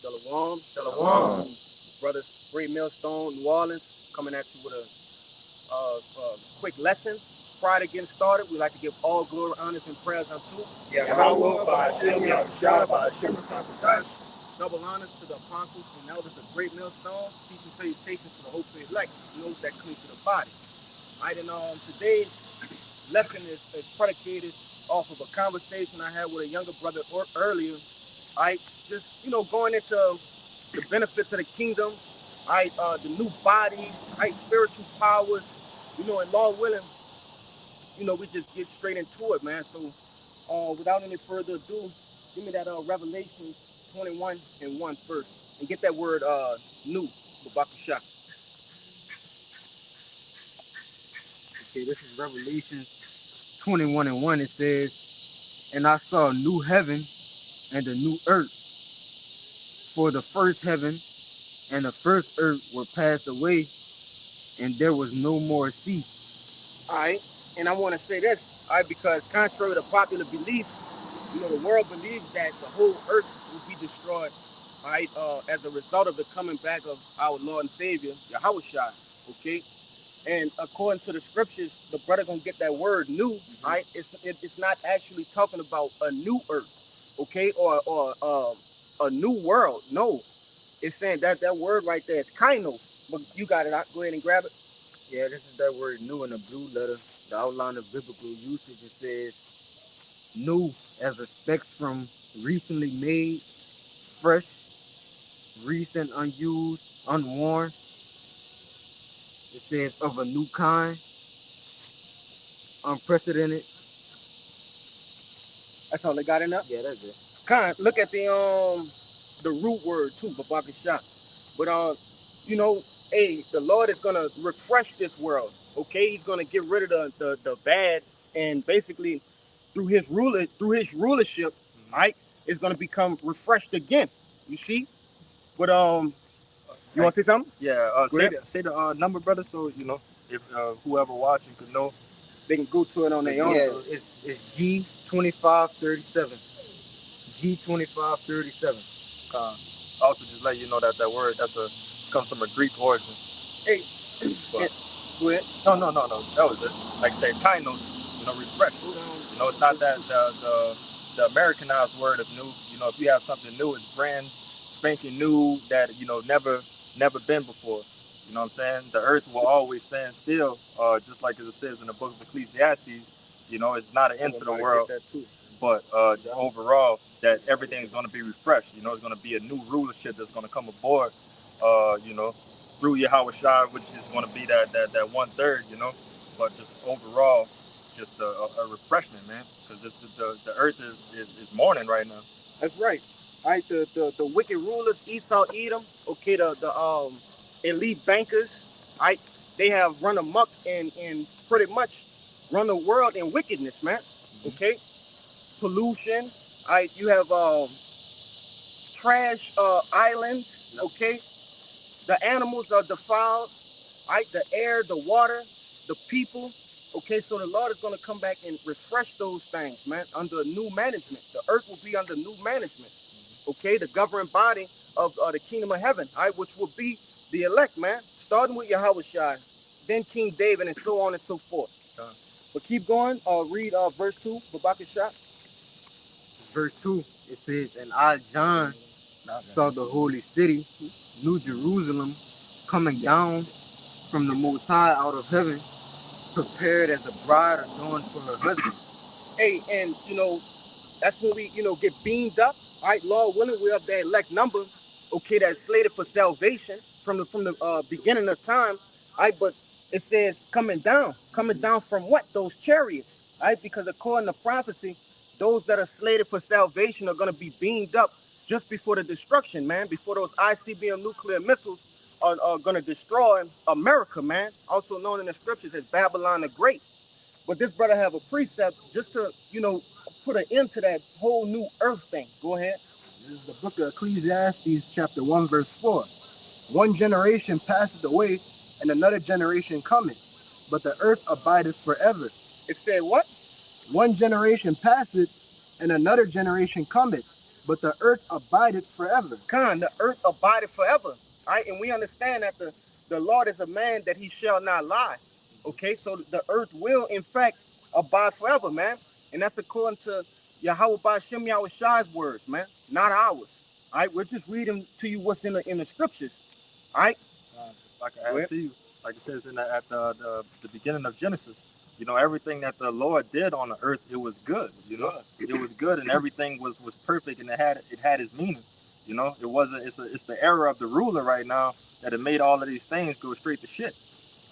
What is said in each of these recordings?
Shalom, Shalom. brothers. Great Millstone, New Orleans, coming at you with quick lesson. Prior to getting started, we like to give all glory, honors, and prayers unto Yahweh, Ba'ashem, Yahushua, Ba'ashem, Rakatash. double honors to the apostles and elders of Great Millstone. Peace and salutations to the hopefully elect and those that cling to the body. All right, and today's lesson is predicated off of a conversation I had with a younger brother earlier. All right, just going into the benefits of the kingdom. All right, the new bodies, all right, spiritual powers. And Lord willing, we just get straight into it, man. So, without any further ado, give me that Revelations 21 and 1 first, and get that word new, Babakasha. Okay, this is Revelations 21 and 1. It says, "And I saw a new heaven and a new earth, for the first heaven and the first earth were passed away, and there was no more sea." All right, and I want to say this, all right, because contrary to popular belief, the world believes that the whole earth will be destroyed, all right, as a result of the coming back of our Lord and Savior, Yahushua, okay? And according to the scriptures, the brother gonna get that word new, all right? It's not actually talking about a new earth, okay, or a new world. No, it's saying that word right there is kainos. But you got it. Go ahead and grab it. Yeah, this is that word new in the blue letter. The outline of biblical usage, it says new as respects from recently made, fresh, recent, unused, unworn. It says of a new kind, unprecedented. That's all they got in there. Yeah, that's it. Look at the root word too, babakasha. But hey, the Lord is gonna refresh this world. Okay, He's gonna get rid of the bad, and basically through His rulership, right, it's gonna become refreshed again. You see? But you want to say something? Yeah, say the number, brother, so if whoever watching could know. They can go to it on their own. Yeah, it's G2537. G2537. Also, just let you know that word comes from a Greek origin. Hey, but, go ahead. No. That was it. Like I say, kainos, refresh. It's not that the Americanized word of new. If you have something new, it's brand spanking new that never been before. You know what I'm saying? The earth will always stand still, just like as it says in the book of Ecclesiastes. It's not an end to the world, but just overall that everything is going to be refreshed. It's going to be a new rulership that's going to come aboard. Through Yahushua, which is going to be that 1/3. But just overall, just a refreshment, man, because the earth is mourning right now. That's right. All right, the wicked rulers, Esau, Edom, okay, the elite bankers, all right, they have run amok and pretty much run the world in wickedness, man. Okay, pollution. All right, you have trash islands. Okay, the animals are defiled. All right, the air, the water, the people. Okay, so the Lord is going to come back and refresh those things, man, under new management. The earth will be under new management. Okay, the governing body of the kingdom of heaven, all right, which will be the elect, man, starting with Yahushua, then King David, and so on and so forth. But keep going. Read verse 2, Babakasha. Verse 2, it says, "And I, John, saw the holy city, New Jerusalem, coming down from the Most High out of heaven, prepared as a bride adorned for her husband." Hey, and that's when we get beamed up. All right, Lord willing, we're up that elect number. Okay, that's slated for salvation from the beginning of time. All right, but it says coming down from what? Those chariots. All right, because according to prophecy, those that are slated for salvation are going to be beamed up just before the destruction, man. Before those ICBM nuclear missiles are going to destroy America, man. Also known in the scriptures as Babylon the Great. But this brother have a precept just to, put an end to that whole new earth thing. Go ahead. This is the book of Ecclesiastes, chapter 1, verse 4. "One generation passeth away, and another generation cometh, but the earth abideth forever." It said what? "One generation passeth, and another generation cometh, but the earth abideth forever. The earth abideth forever. All right, and we understand that the Lord is a man that he shall not lie. Okay, so the earth will in fact abide forever, man. And that's according to Yahweh Ba'Shem Yahweh Shai's words, man, not ours. All right, we're just reading to you what's in the scriptures. All right. Like I add to you, like it says at the beginning of Genesis, you know, everything that the Lord did on the earth, it was good. You know, it was good, and everything was perfect, and it had its meaning. You know, it wasn't. It's the error of the ruler right now that it made all of these things go straight to shit.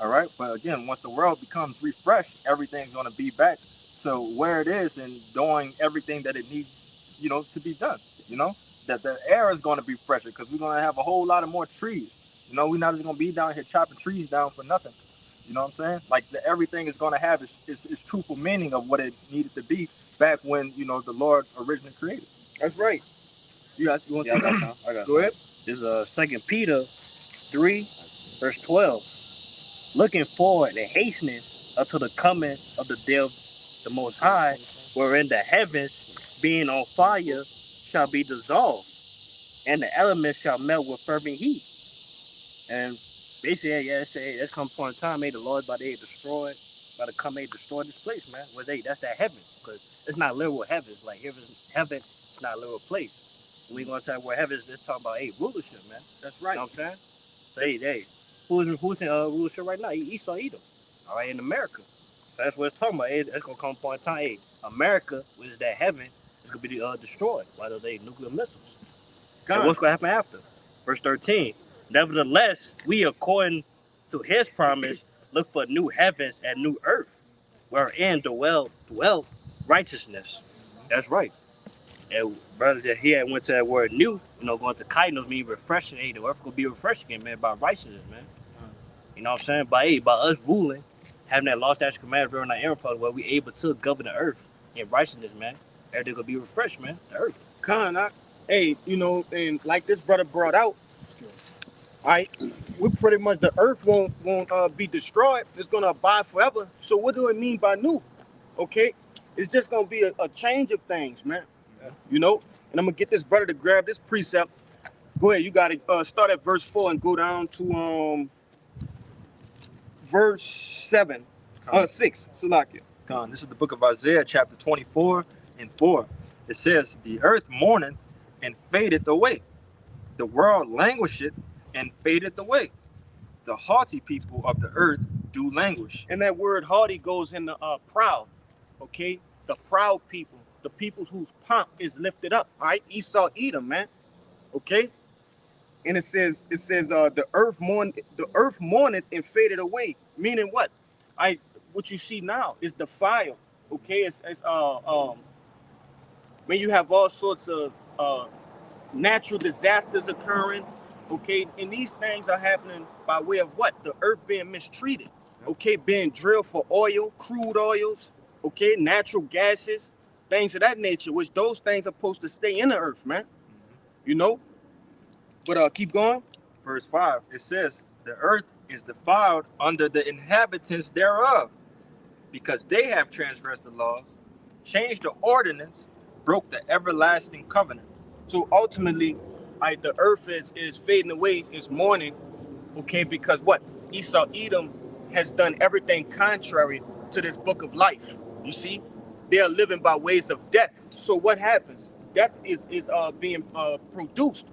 All right, but again, once the world becomes refreshed, everything's gonna be back to where it is and doing everything that it needs, you know, to be done. You know, that the air is gonna be fresher because we're gonna have a whole lot of more trees. You know, we're not just gonna be down here chopping trees down for nothing. You know what I'm saying? Like everything is gonna have its truthful meaning of what it needed to be back when, you know, the Lord originally created. That's right. You want to I got some. Go ahead. This is 2 Peter 3, verse 12. Looking forward and hastening unto the coming of the day of the Most High, wherein the heavens, being on fire, shall be dissolved, and the elements shall melt with fervent heat. And basically, that's come point in time, the Lord's about to destroy this place, man. That's that heaven, because it's not literal heaven. It's like heaven, it's not a literal place. We gonna tell where heaven is. It's talking about rulership, man. That's right. You know what I'm saying? So who's in rulership right now? Esau, Edom. All right, in America. So that's what it's talking about. That's gonna come point in time. America, which is that heaven, is gonna be destroyed by those nuclear missiles. And what's gonna happen after? Verse 13. Nevertheless, we, according to his promise, look for new heavens and new earth, wherein dwell righteousness. That's right. And brothers that here went to that word new, you know, going to kainos mean refreshing. Hey, the earth gonna be refreshed again, man, by righteousness, man. You know what I'm saying? By us ruling, having that law, statute, commandments, during our empire, where we able to govern the earth in righteousness, man. Everything gonna be refreshed, man. The earth. Hey, you know, and like this brother brought out, all right, we pretty much, the earth won't be destroyed. It's gonna abide forever. So what do it mean by new? Okay, it's just gonna be a change of things, man. Yeah. You know, and I'm gonna get this brother to grab this precept. Go ahead, you gotta start at verse 4 and go down to verse 6. Salakia. This is the book of Isaiah, chapter 24 and 4. It says, the earth mourneth and fadeth away. The world languisheth and fadeth away. The haughty people of the earth do languish. And that word haughty goes in the proud, okay? The proud people, the people whose pomp is lifted up, all right? Esau, Edom, man, okay? And it says the earth mourneth and faded away, meaning what? What you see now is the fire, okay? It's when you have all sorts of natural disasters occurring, okay, and these things are happening by way of what? The earth being mistreated, okay, being drilled for oil, crude oils, okay, natural gases, things of that nature, which those things are supposed to stay in the earth, man. You know? But keep going. Verse 5, it says, the earth is defiled under the inhabitants thereof, because they have transgressed the laws, changed the ordinance, broke the everlasting covenant. So ultimately, the earth is fading away, is mourning, okay, because what? Esau, Edom has done everything contrary to this book of life. You see? They are living by ways of death. So what happens? Death is being produced,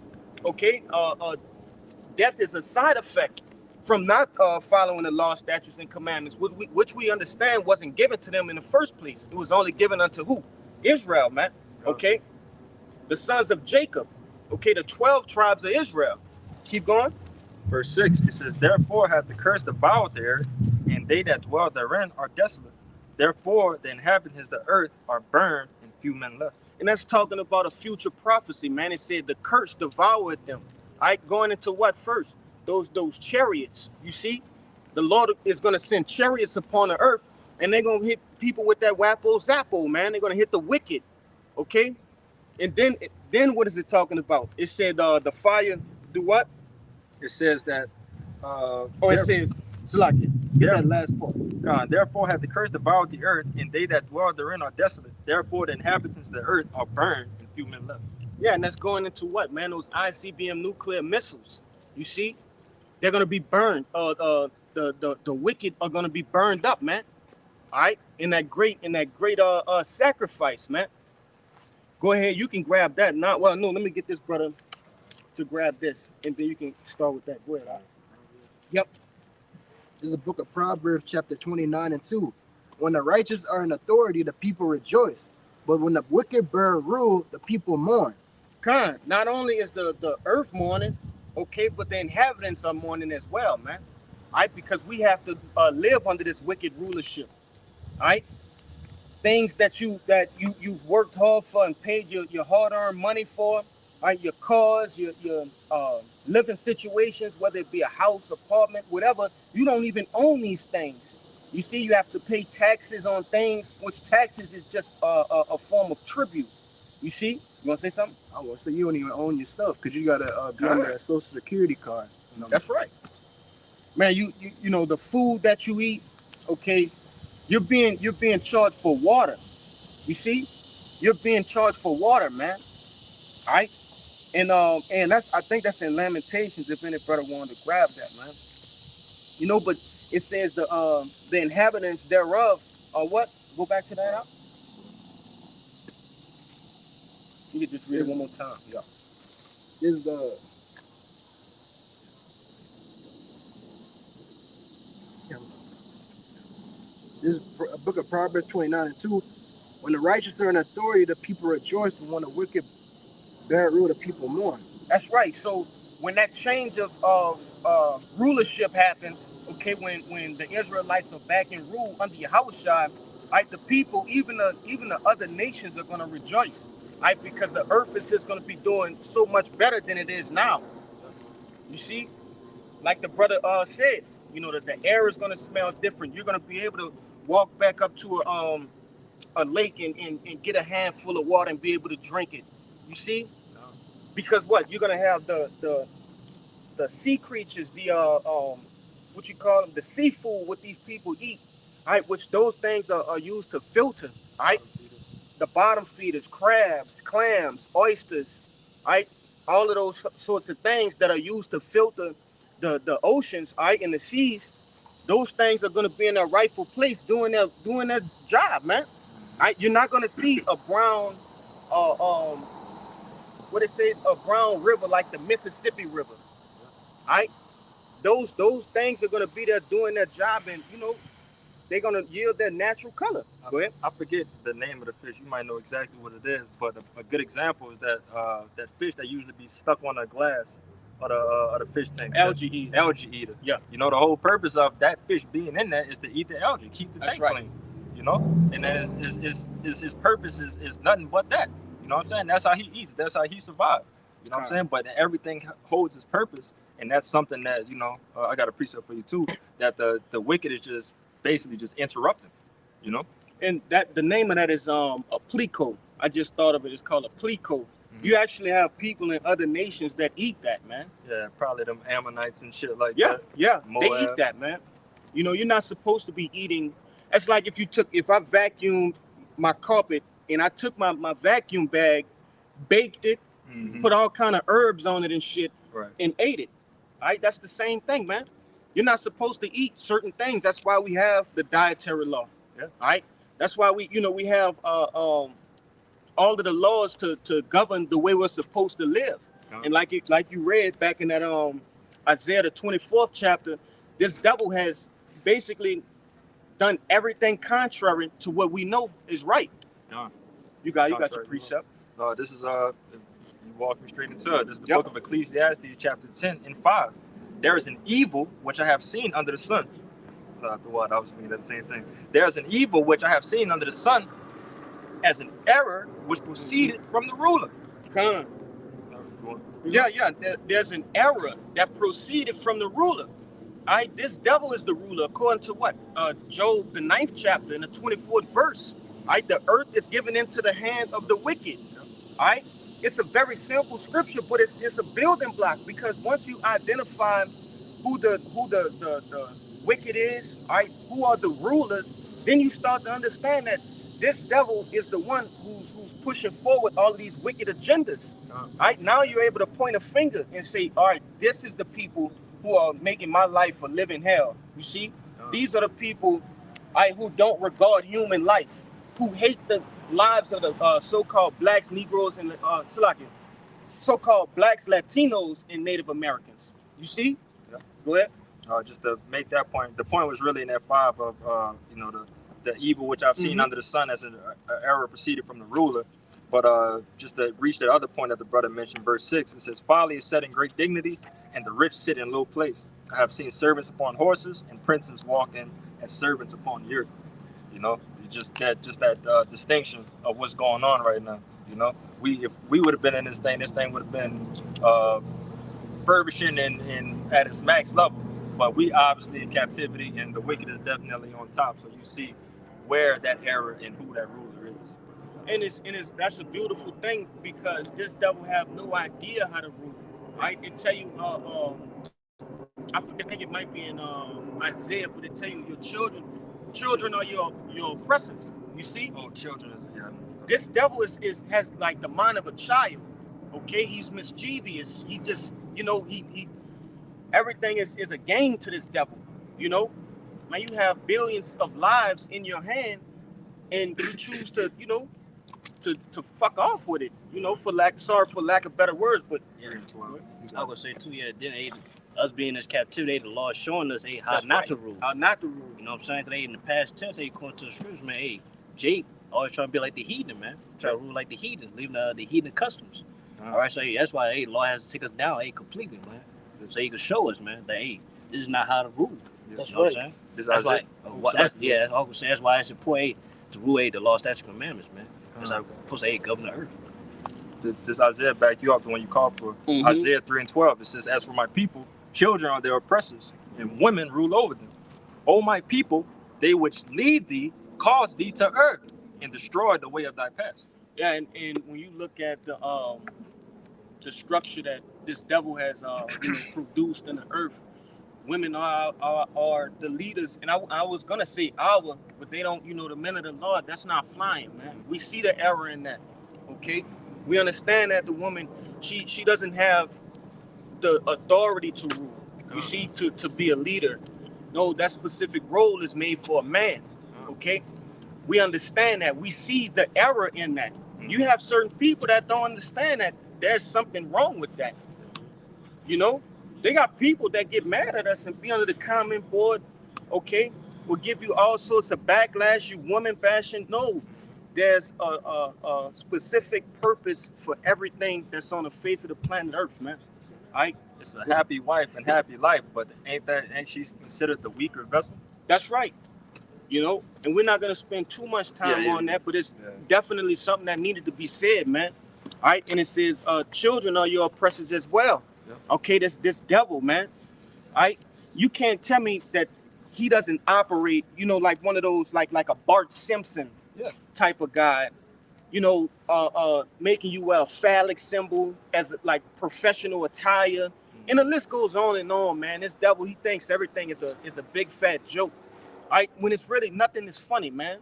okay? Death is a side effect from not following the law, statutes, and commandments, which we understand wasn't given to them in the first place. It was only given unto who? Israel, man, okay? The sons of Jacob, okay, the 12 tribes of Israel. Keep going. Verse 6, it says, therefore hath the curse devoured the earth, and they that dwell therein are desolate. Therefore the inhabitants of the earth are burned, and few men left. And that's talking about a future prophecy, man. It said the curse devoured them. All right, going into what first? Those chariots. You see, the Lord is going to send chariots upon the earth, and they're going to hit people with that wappo zappo, man. They're going to hit the wicked, okay? And then what is it talking about? It said the fire do what? It says that. It says, Salakia, get that last part. God, therefore hath the curse devoured the earth, and they that dwell therein are desolate. Therefore the inhabitants of the earth are burned, and few men left. Yeah, and that's going into what, man? Those ICBM nuclear missiles. You see, they're gonna be burned. The wicked are gonna be burned up, man. All right, in that great sacrifice, man. Go ahead, you can grab that. Not well, no. Let me get this brother to grab this, and then you can start with that. Go ahead. All right. Yep. This is the book of Proverbs, chapter 29 and 2. When the righteous are in authority, the people rejoice. But when the wicked bear rule, the people mourn. Not only is the earth mourning, okay, but the inhabitants are mourning as well, man. All right, because we have to live under this wicked rulership. All right, things that you've worked hard for and paid your hard-earned money for. All right, your cars, your living situations, whether it be a house, apartment, whatever. You don't even own these things. You see, you have to pay taxes on things, which taxes is just a form of tribute. You see, you want to say something? I want to say you don't even own yourself because you got to be under a social security card. You know? That's right, man. You know the food that you eat. Okay, you're being charged for water. You see, you're being charged for water, man. All right, and I think that's in Lamentations. If any brother wanted to grab that, man. You know, but it says the inhabitants thereof are what? Go back to that out. You can just read it one more time. Yeah. This is the this is a book of Proverbs 29 and 2. When the righteous are in authority, the people rejoice, but when the wicked bear rule, the people mourn. That's right. So when that change of rulership happens, okay, when the Israelites are back in rule under Yahushua, right, the people, even the other nations are going to rejoice, right, because the earth is just going to be doing so much better than it is now. You see, like the brother said, you know, that the air is going to smell different. You're going to be able to walk back up to a lake and get a handful of water and be able to drink it. You see, because what you're going to have the sea creatures, the what you call them, the seafood, what these people eat, right? Which those things are used to filter, right? The bottom feeders, crabs, clams, oysters, right? All of those sorts of things that are used to filter the oceans, right, and the seas. Those things are going to be in their rightful place doing their job, man. Right? You're not going to see a brown, what it say, a brown river like the Mississippi River. Right? Those things are going to be there doing their job, and you know they're going to yield their natural color. Go ahead. I forget the name of the fish. You might know exactly what it is, but a good example is that that fish that usually be stuck on a glass or the fish tank. Algae eater. Algae eater. Yeah. You know, the whole purpose of that fish being in there is to eat the algae, keep the That's tank right. clean. You know, and then his purpose is nothing but that. You know what I'm saying? That's how he eats. That's how he survives. You know what I'm saying? But everything holds its purpose, and that's something that, you know, I got a precept for you too, that the wicked is just basically just interrupting. You know? And that the name of that is a plico. I just thought of it. It's called a plico. Mm-hmm. You actually have people in other nations that eat that, man. Yeah, probably them Ammonites and shit like yeah, that. Yeah, Moab. They eat that, man. You know, you're not supposed to be eating. That's like if I vacuumed my carpet and I took my vacuum bag, baked it, mm-hmm. put all kind of herbs on it and shit, right, and ate it. All right, that's the same thing, man. You're not supposed to eat certain things. That's why we have the dietary law. Yeah. All right. That's why we have all of the laws to govern the way we're supposed to live. Yeah. And like you read back in that Isaiah the 24th chapter, this devil has basically done everything contrary to what we know is right. Yeah. You got your precept. This is you walk me straight into it. This is the book of Ecclesiastes, chapter 10 and 5. There is an evil which I have seen under the sun. After what I was thinking the same thing. There is an evil which I have seen under the sun, as an error which proceeded from the ruler. There's an error that proceeded from the ruler. All right, this devil is the ruler, according to what? Job, the 9th chapter, in the 24th verse. All right, the earth is given into the hand of the wicked. All right, it's a very simple scripture, but it's a building block, because once you identify who the wicked is, all right, who are the rulers, then you start to understand that this devil is the one who's pushing forward all of these wicked agendas. All right, now you're able to point a finger and say, all right, this is the people who are making my life a living hell. You see, these are the people who don't regard human life, who hate the lives of the so-called blacks, Negroes, and so-called blacks, Latinos, and Native Americans. You see? Yeah. Go ahead. Just to make that point, the point was really in that 5 of the evil which I've seen under the sun as an error proceeded from the ruler. But just to reach that other point that the brother mentioned, verse 6, it says, folly is set in great dignity, and the rich sit in low place. I have seen servants upon horses and princes walking as servants upon the earth. You know, just that distinction of what's going on right now. You know, if we would have been in this thing would have been furbishing and at its max level. But we obviously in captivity, and the wicked is definitely on top. So you see where that error and who that ruler is. And that's a beautiful thing, because this devil have no idea how to rule. Right? It tell you, I think it might be in Isaiah, but it tell you your children are your oppressors. You see? Oh, children is This devil has like the mind of a child. Okay, he's mischievous. He just, he everything is a game to this devil. You know, man, you have billions of lives in your hand, and you choose to, to fuck off with it. Sorry for lack of better words, but yeah. I was gonna say too, then us being in this captivity, the Lord showing us how that's not right. to rule. How not to rule. You know what I'm saying? Because in the past tense, according to the scriptures, man, Jake always trying to be like the heathen, man. Trying to rule like the heathens, leaving the heathen customs. All right, so that's why the Lord has to take us down completely, man. So he can show us, man, that this is not how to rule. That's you know what I'm saying? That's why. I was saying that's why it's important to rule the law, statutes, and commandments, man. That's how we're supposed to govern the earth. Does Isaiah back you up, the one you called for? Isaiah 3:12. It says, "As for my people, children are their oppressors, and women rule over them. O my people, they which lead thee cause thee to err, and destroy the way of thy paths." Yeah, and when you look at the structure that this devil has produced in the earth, women are the leaders. And I was gonna say our, but they don't. The men of the Lord, that's not flying, man. We see the error in that. Okay, we understand that the woman, she doesn't have the authority to rule. You see, to be a leader. No, that specific role is made for a man. Okay, we understand that. We see the error in that. You have certain people that don't understand that there's something wrong with that. They got people that get mad at us and be under the comment board, okay, will give you all sorts of backlash, you woman bashing. No, there's a specific purpose for everything that's on the face of the planet Earth, man. All right? It's a happy wife and happy life, but ain't she considered the weaker vessel? That's right. And we're not going to spend too much time on that, but it's definitely something that needed to be said, man. All right, and it says, children are your oppressors as well. Yeah. Okay, this devil, man. All right, you can't tell me that he doesn't operate, like one of those, like a Bart Simpson type of guy, making you wear a phallic symbol as like professional attire. And the list goes on and on, man. This devil, he thinks everything is a big fat joke. All right, when it's really nothing is funny, man.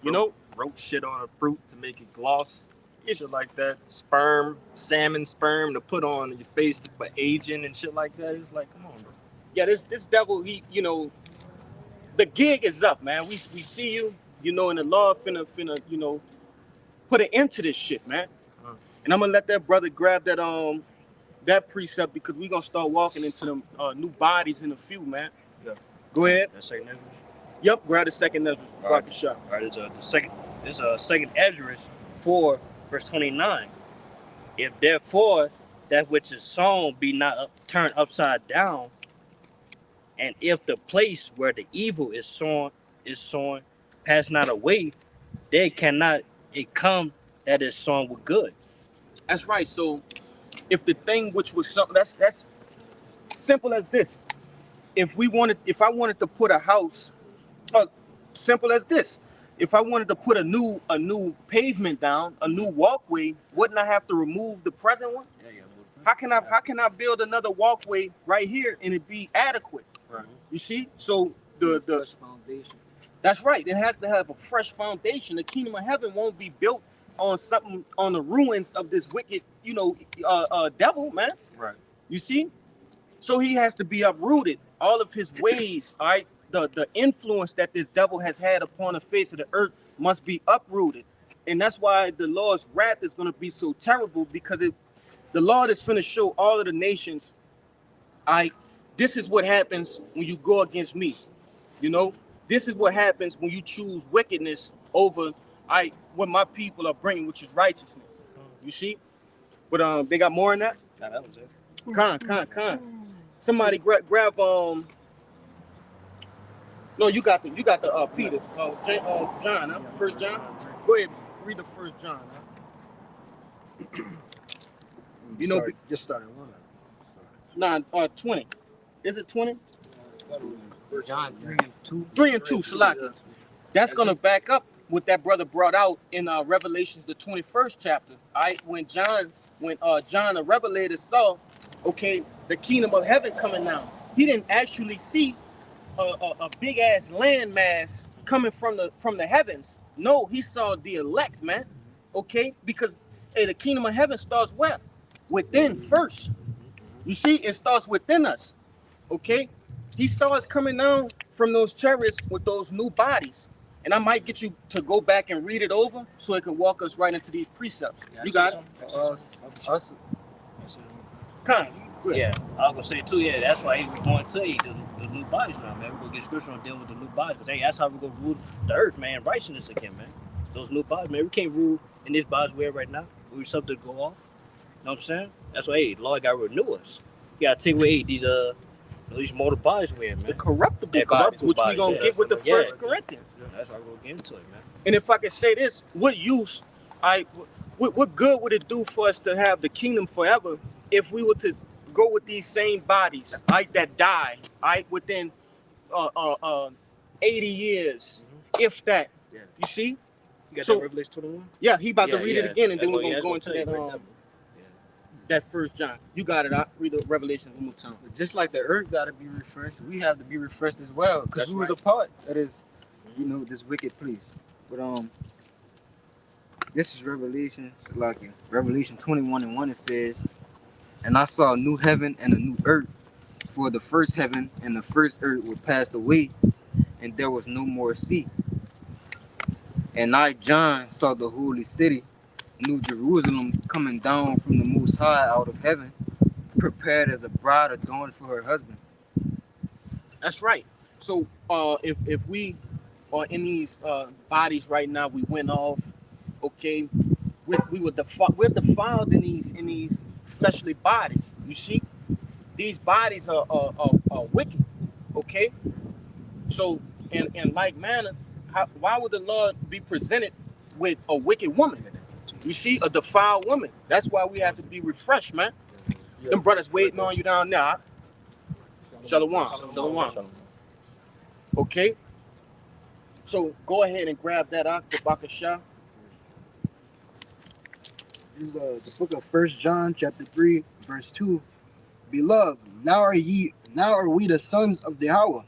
Wrote shit on a fruit to make it gloss. Shit like that. Salmon sperm to put on your face for aging and shit like that. It's like, come on, bro. Yeah, this devil, he, the gig is up, man. We see you, and the Lord finna, put an end to this shit, man. And I'm gonna let that brother grab that precept, because we're gonna start walking into them new bodies in a few, man. Yeah. Go ahead. That's second Ezra. Yep, grab the second Ezra. Rock the shot. All right, it's second Ezra 4. Verse 29, if therefore that which is sown be not turned upside down, and if the place where the evil is sown pass not away, there cannot it come that is sown with good. That's right. So if the thing which was something, that's simple as this. If I wanted to put a house, simple as this. If I wanted to put a new pavement down, a new walkway, wouldn't I have to remove the present one? Yeah. How can I build another walkway right here and it be adequate? Right. You see? So the foundation. That's right. It has to have a fresh foundation. The kingdom of heaven won't be built on something on the ruins of this wicked, devil, man. Right. You see? So he has to be uprooted. All of his ways, all right, the influence that this devil has had upon the face of the earth must be uprooted. And that's why the Lord's wrath is going to be so terrible, because the Lord is going to show all of the nations, all right, this is what happens when you go against me. You know, this is what happens when you choose wickedness over what my people are bringing, which is righteousness. You see? But they got more in that? Nah, that was it. Con. Somebody grab no, you got the Peter, John, huh? First John. Go ahead, read the First John. Huh? Just started one. Nah, 20. Is it 20? John 3 and 2. 3 and 2, Salaki. That's gonna back up what that brother brought out in Revelations, the 21st chapter. All right, when John the Revelator saw, okay, the kingdom of heaven coming down, he didn't actually see a big ass landmass coming from the heavens. No, he saw the elect, man. Okay, because the kingdom of heaven starts where? Within first. You see, it starts within us. Okay, he saw us coming down from those chariots with those new bodies. And I might get you to go back and read it over so it can walk us right into these precepts. You got it? Yeah, I was gonna say too. Yeah, that's why we're going to the new bodies now, man. We're gonna get scripture on dealing with the new bodies, because hey, that's how we're gonna rule the earth, man. Righteousness again, man. Those new bodies, man. We can't rule in this bodies we're right now. We're something to go off. You know what I'm saying? That's why the Lord got to renew us. You gotta take away these mortal bodies we're in, man. The corruptible bodies, which we're gonna get with the First Corinthians. That's why we're gonna get into it, man. And if I could say this, what use, what good would it do for us to have the kingdom forever if we were to go with these same bodies, that die, within 80 years, if that. Yeah. You see? You got So- that Revelation 21? Yeah, he about to read it again, and then we're That's gonna go into that First John. You got it. I'll read the Revelation one more time. Just like the earth got to be refreshed, we have to be refreshed as well, because That's we was right. a part of this, this wicked place. But this is Revelation 21 and 1. It says, "And I saw a new heaven and a new earth, for the first heaven and the first earth were passed away, and there was no more sea. And I, John, saw the holy city, New Jerusalem, coming down from the Most High out of heaven, prepared as a bride adorned for her husband." That's right. So if we are in these bodies right now, we went off. Okay, we're defiled in these fleshly bodies. You see, these bodies are wicked. Okay, so in like manner, why would the Lord be presented with a wicked woman? You see, a defiled woman. That's why we have to be refreshed, man. Them brothers waiting on you down there. Shalom. Okay. So go ahead and grab that out, the Bakashah. This is the book of 1 John chapter 3, verse 2. Beloved, now are we the sons of Yahweh,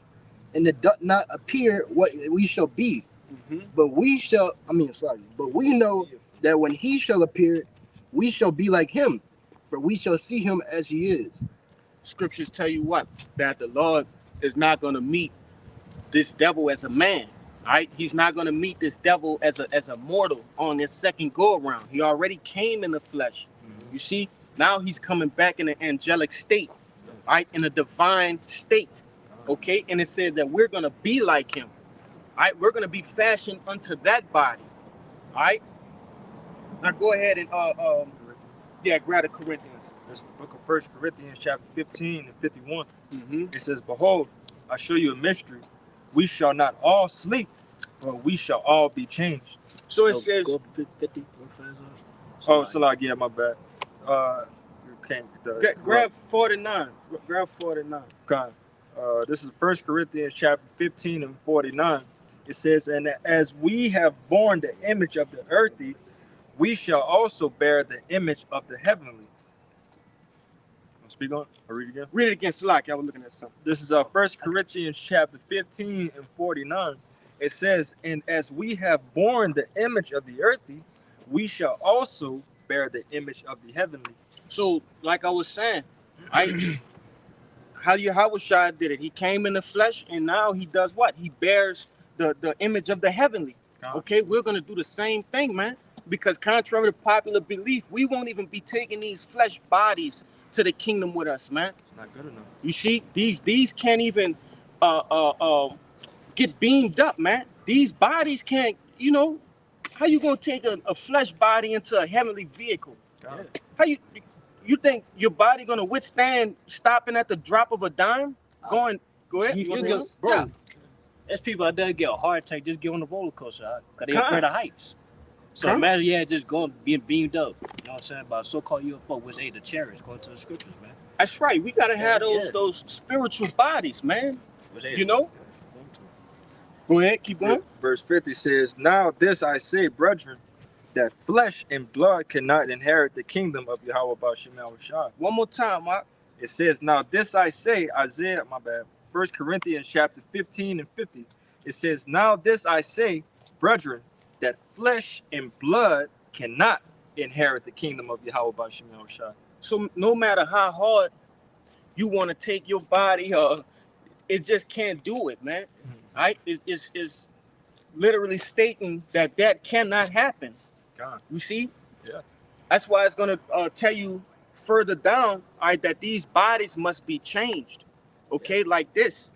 and it doth not appear what we shall be. But we know that when he shall appear, we shall be like him, for we shall see him as he is. Scriptures tell you what? That the Lord is not going to meet this devil as a man. All right, he's not going to meet this devil as a mortal on this second go around. He already came in the flesh. You see, now he's coming back in an angelic state, all right, in a divine state. Okay, and it said that we're going to be like him. All right, we're going to be fashioned unto that body. All right, now go ahead and grab the Corinthians. This is the book of 1 Corinthians chapter 15 and 51. It says, "Behold, I show you a mystery. We shall not all sleep, but we shall all be changed." So it says, Go 50, Oh, Salah, yeah, my bad. You can't. grab 49. Grab 49. Okay. This is 1 Corinthians chapter 15 and 49. It says, "And as we have borne the image of the earthly, we shall also bear the image of the heavenly." Speak on. I'll read it again. Read it again, Salaki. I was looking at something. This is 1 Corinthians chapter 15 and 49. It says, and as we have borne the image of the earthly, we shall also bear the image of the heavenly. So, like I was saying, how Yahushua did it. He came in the flesh, and now he does what? He bears the image of the heavenly. God. Okay, we're gonna do the same thing, man. Because contrary to popular belief, we won't even be taking these flesh bodies to the kingdom with us, man. It's not good enough. You see, these can't even get beamed up, man. These bodies can't, how you gonna take a flesh body into a heavenly vehicle? God. How you think your body gonna withstand stopping at the drop of a dime? Go ahead. You You wanna feel, say bro, something? there's people out there get a heart attack just get on the roller coaster because they Come. afraid of heights. So Come. imagine, just going being beamed up. You know what I'm saying? By a so-called UFO, which the chariots according to the scriptures, man. That's right. We gotta have Yeah. those spiritual bodies, man. Which they- You know? Go ahead, keep going. Verse 50 says, now this I say, brethren, that flesh and blood cannot inherit the kingdom of Yahweh Ba'Shem Yahushua. One more time, Mark. It says, now this I say, Isaiah, my bad, 1 Corinthians chapter 15 and 50. It says, now this I say, brethren, that flesh and blood cannot inherit the kingdom of Yahweh Ba'Shem Yahushua. So no matter how hard you want to take your body, it just can't do it, man. Right? It's literally stating that cannot happen. God. You see? Yeah. That's why it's gonna tell you further down, all right, that these bodies must be changed. Okay, like this,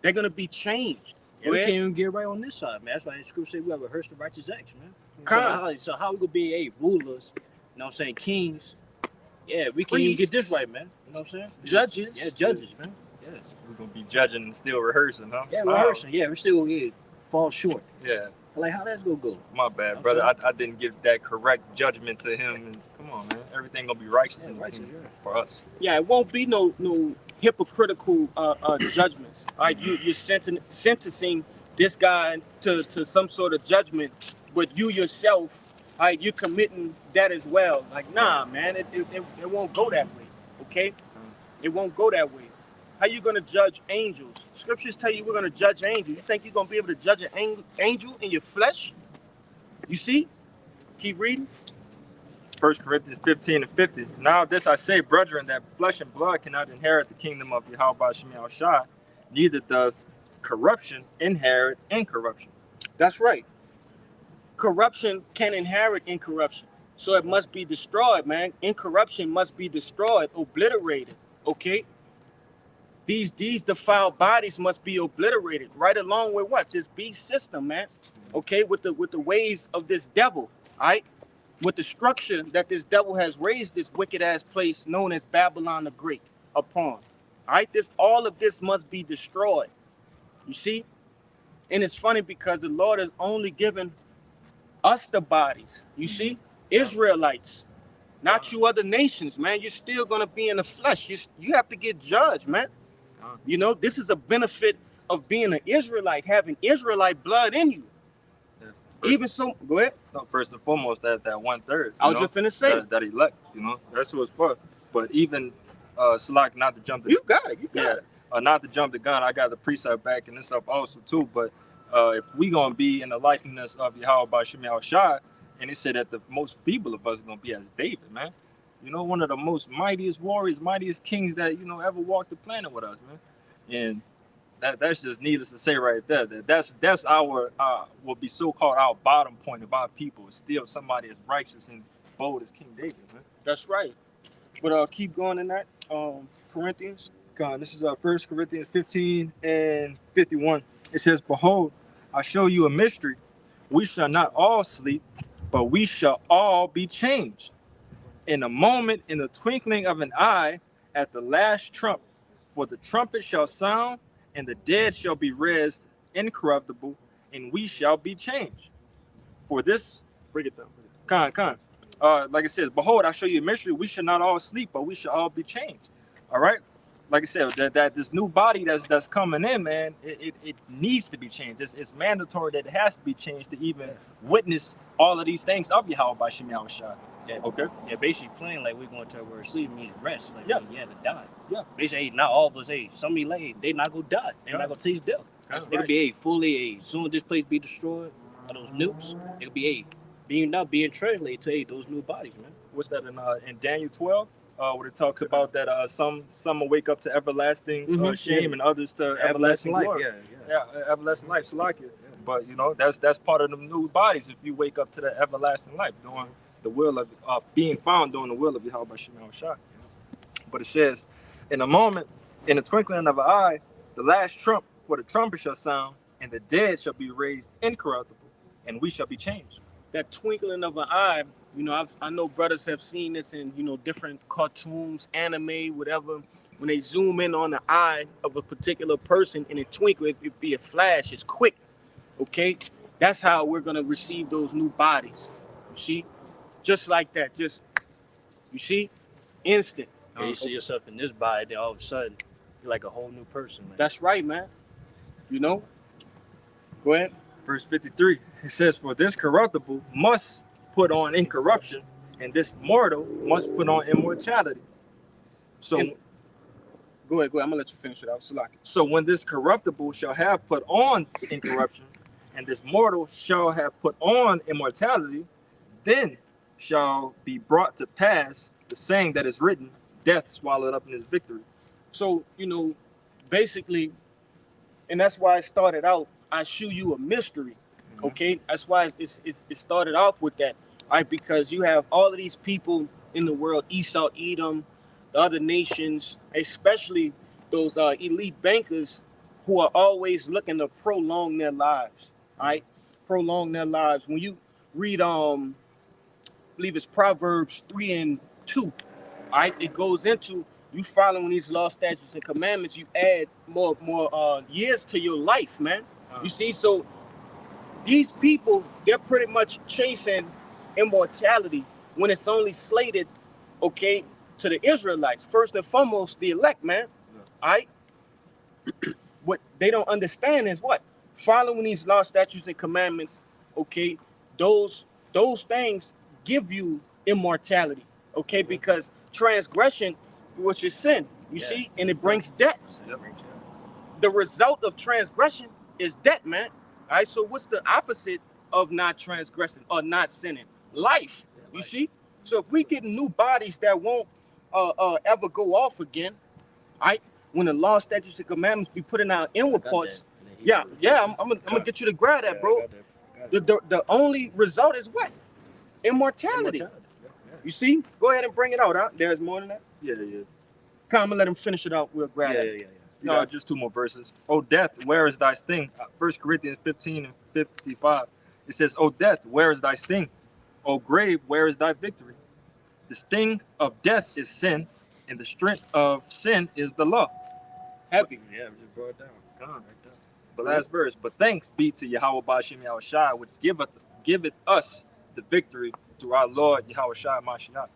they're gonna be changed. Yeah, we Go can't ahead. even get right on this side, man. That's why the scripture say we have rehearsed the righteous acts, man. Come. So how we gonna be rulers, you know what I'm saying, kings? Yeah, we can't even get this right, man. You know what I'm saying? Judges. Yeah, judges, man. Yeah. We're going to be judging and still rehearsing, huh? Yeah, rehearsing. Yeah, we're still gonna fall short. Yeah. Like, how that's gonna go? My bad, I'm brother. sorry. I didn't give that correct judgment to him. And come on, man. Everything going to be righteous Yeah, in the righteous, kingdom yeah. for us. Yeah, it won't be no hypocritical judgments. All right, you're sentencing this guy to some sort of judgment, but you yourself, all right, you're committing that as well. Like, nah, man, it won't go that way. Okay, it won't go that way. How you gonna judge angels? Scriptures tell you we're gonna judge angels. You think you're gonna be able to judge an angel in your flesh? You see? Keep reading. 1 Corinthians 15 and 50. Now this I say, brethren, that flesh and blood cannot inherit the kingdom of Yahweh Ba'Shem Yahushua, neither does corruption inherit incorruption. That's right. Corruption can inherit incorruption. So it must be destroyed, man. Incorruption must be destroyed, obliterated. Okay? These defiled bodies must be obliterated, right along with what? This beast system, man. Okay, with the ways of this devil, all right? With the structure that this devil has raised this wicked ass place known as Babylon the Great upon. All right, all of this must be destroyed. You see? And it's funny because the Lord has only given us the bodies. You see? Israelites, not you other nations, man. You're still gonna be in the flesh. You have to get judged, man. You know, this is a benefit of being an Israelite, having Israelite blood in you. Yeah. Even so, go ahead. No, first and foremost, that 1/3. I was just finna say. That elect, that's who it's for. But even Salak, not to jump the You got it. You got it. not to jump the gun, I got the precept back and this up also too. But if we gonna be in the likeness of Yahweh Ba'Shem Yahushua, and it said that the most feeble of us is gonna be as David, man. You know, one of the most mightiest warriors, mightiest kings that ever walked the planet with us, man. And that's just needless to say right there. That's our will be so-called our bottom point of our people. Is still somebody as righteous and bold as King David, man. That's right. But keep going in that. Corinthians. God, this is 1 Corinthians 15 and 51. It says, behold, I show you a mystery. We shall not all sleep, but we shall all be changed. In a moment, in the twinkling of an eye, at the last trump. For the trumpet shall sound, and the dead shall be raised incorruptible, and we shall be changed. For this, Break it down. like it says, behold, I show you a mystery. We shall not all sleep, but we shall all be changed. All right. Like I said, that this new body that's coming in, man, it needs to be changed. It's mandatory that it has to be changed to even witness all of these things of Yahweh Ba'Shem Yahushua. Yeah. Okay. Yeah, basically playing like we're going to where sleep means rest. Like Yeah. you had to die. Yeah. Basically, not all of us, some elect, they not gonna die. They're not gonna taste death. It'll be fully soon as this place be destroyed by those nukes, it'll be being translated to those new bodies, man. What's that in Daniel 12? Where it talks about that some will wake up to everlasting shame and others to everlasting life. glory. Everlasting life, Salakia. But that's part of the new bodies. If you wake up to the everlasting life, doing the will of being found doing the will of Yahweh Bashim Shah. But it says, in a moment, in the twinkling of an eye, the last trump for the trumpet shall sound, and the dead shall be raised incorruptible, and we shall be changed. That twinkling of an eye, I know brothers have seen this in, different cartoons, anime, whatever. When they zoom in on the eye of a particular person and it twinkle, it be a flash, it's quick. Okay? That's how we're going to receive those new bodies. You see? Just like that. Just, you see? Instant. You see yourself in this body, then all of a sudden, you're like a whole new person, man. That's right, man. Go ahead. Verse 53, it says, for this corruptible must put on incorruption, and this mortal must put on immortality. So, go ahead. I'm going to let you finish it out. Salaki. So when this corruptible shall have put on incorruption, and this mortal shall have put on immortality, then shall be brought to pass the saying that is written, death swallowed up in his victory. So, basically, and that's why I started out, I shew you a mystery, okay? That's why it started off with that, all right? Because you have all of these people in the world, Esau, Edom, the other nations, especially those elite bankers who are always looking to prolong their lives, all right? Prolong their lives. When you read, I believe it's Proverbs 3 and 2, all right? It goes into you following these law, statutes, and commandments, you add more years to your life, man. You see, so these people, they're pretty much chasing immortality when it's only slated, okay, to the Israelites. First and foremost, the elect, man. All right? What they don't understand is what? Following these law, statutes, and commandments, okay, those things give you immortality, okay? Because transgression, which is sin, you see, and it brings death. The result of transgression is death, man. All right, so what's the opposite of not transgressing or not sinning? Life, you see? So if we get new bodies that won't ever go off again, all right, when the law, statutes, and commandments be put in our inward parts, I'm gonna get you to grab that, bro. The only result is what? Immortality. You see? Go ahead and bring it out, huh? There's more than that. Yeah. Come on, let him finish it out. We'll grab it. No, just two more verses. O death, where is thy sting? 1 Corinthians 15 and 55. It says, O death, where is thy sting? O grave, where is thy victory? The sting of death is sin, and the strength of sin is the law. Heavy. Yeah, we just brought it down. Come on, right there. But last verse. But thanks be to Yahweh Bashim Yahushua, which giveth us the victory through our Lord Yahushua Mashiach.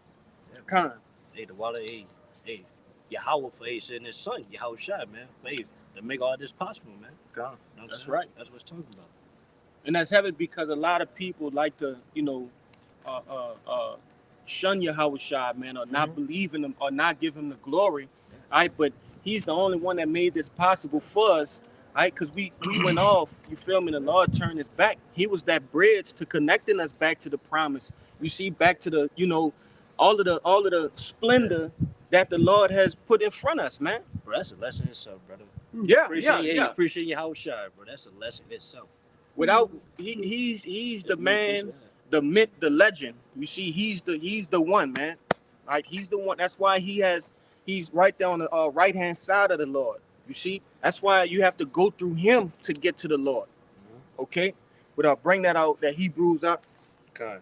Con. Hey, the water, hey, Yahweh for sending his son, Yahushua, man, for to make all this possible, man. Con. That's right. That's what it's talking about. And that's heavy because a lot of people like to, shun Yahushua, man, or not believe in him, or not give him the glory. All right, but he's the only one that made this possible for us. All right, because we went off, you feel me? The Lord turned his back. He was that bridge to connecting us back to the promise. You see, back to the, all of the splendor that the Lord has put in front of us, man. Bro, that's a lesson itself, brother. Yeah, Appreciate Yahushua, bro. That's a lesson itself. Without he's the man, the myth, the legend. You see, he's the one, man. Like he's the one. That's why he's right there on the right hand side of the Lord. You see, that's why you have to go through him to get to the Lord. Okay, but I'll bring that out. That Hebrews up. Okay,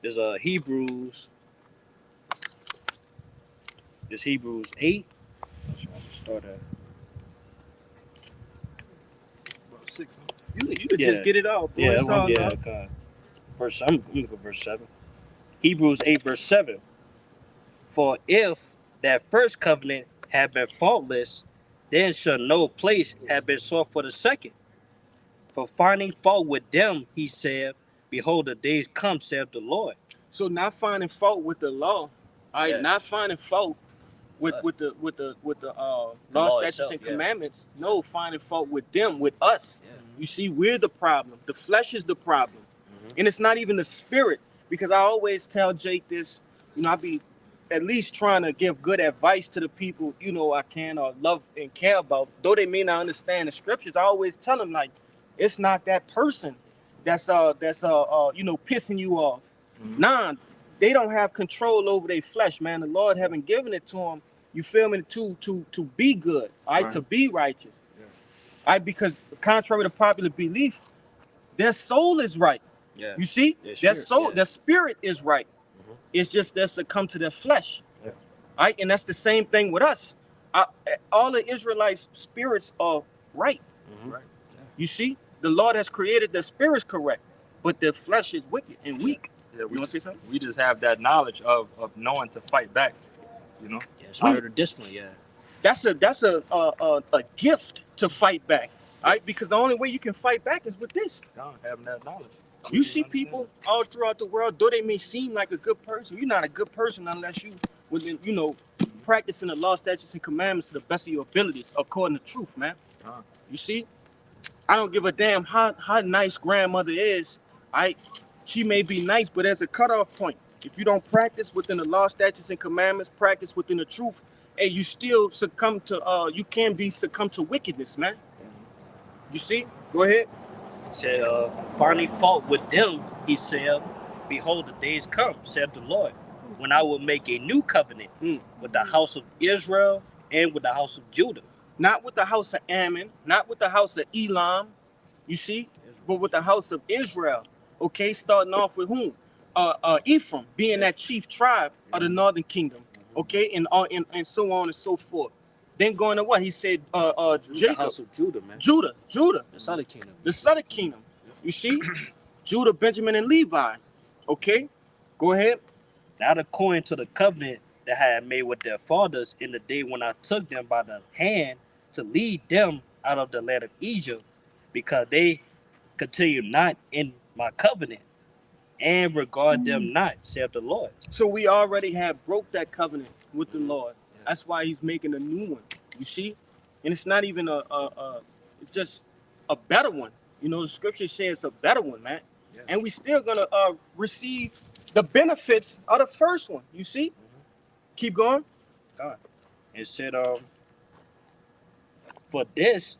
there's Hebrews. There's Hebrews 8. That's right. Start at About 6. You could just get it out. Bro. Okay. I'm gonna go verse 7. Hebrews 8 verse 7. For if that first covenant had been faultless, then should no place have been sought for the second. For finding fault with them, he said, behold, the days come, saith the Lord. So not finding fault with the law, all right, not finding fault with Us. the law, law statutes, itself, and yeah. commandments. No, finding fault with them, with us. Yeah. You see, we're the problem. The flesh is the problem, Mhm. and it's not even the spirit. Because I always tell Jake this. You know, I be at least trying to give good advice to the people, you know, I can or love and care about. Though they may not understand the scriptures, I always tell them like, it's not that person that's you know, pissing you off. Mhm. Nah, they don't have control over their flesh, man. The Lord haven't given it to them. You feel me? To be good, all right, Right. to be righteous. Yeah. All right, because contrary to popular belief, their soul is right. Yeah. You see, Their their spirit, soul, yeah. their spirit is right. Mhm. It's just they succumb to their flesh. Yeah. All right, and that's the same thing with us. Uh, all the Israelites' spirits are right. Mhm. Right. You see, the Lord has created their spirits correct, but their flesh is wicked and weak. Yeah, You want to say something? we just have that knowledge of knowing to fight back. You know. Yeah, spirit of discipline, yeah. That's a gift to fight back. All right, because the only way you can fight back is with this. God, having that knowledge. You see people all throughout the world, though they may seem like a good person, you're not a good person unless you within, you know, practicing the law, statutes, and commandments to the best of your abilities, according to truth, man. Uh-huh. You see, I don't give a damn how nice grandmother is. She may be nice, but there's a cutoff point. If you don't practice within the law, statutes, and commandments, practice within the truth, hey, you still succumb to you can be succumb to wickedness, man. You see? Go ahead. Said, finding fault with them, he said, behold, the days come, said the Lord, when I will make a new covenant with the house of Israel and with the house of Judah. Not with the house of Ammon, not with the house of Elam, you see, but with the house of Israel. Okay, starting off with whom? Ephraim, being that chief tribe of the northern kingdom. Okay, and so on and so forth. Then going to what? He said The Jacob. house of Judah, man. Judah. The southern kingdom. The southern kingdom. You see? Judah, Benjamin, and Levi. Okay? Go ahead. Not according to the covenant that I had made with their fathers in the day when I took them by the hand to lead them out of the land of Egypt, because they continue not in my covenant and regard them not, saith the Lord. So we already have broke that covenant with the Lord. That's why he's making a new one. You see? And it's not even it's just a better one. You know, the scripture says it's a better one, man. Yeah. And we still gonna receive the benefits of the first one. You see? Keep going. It said, for this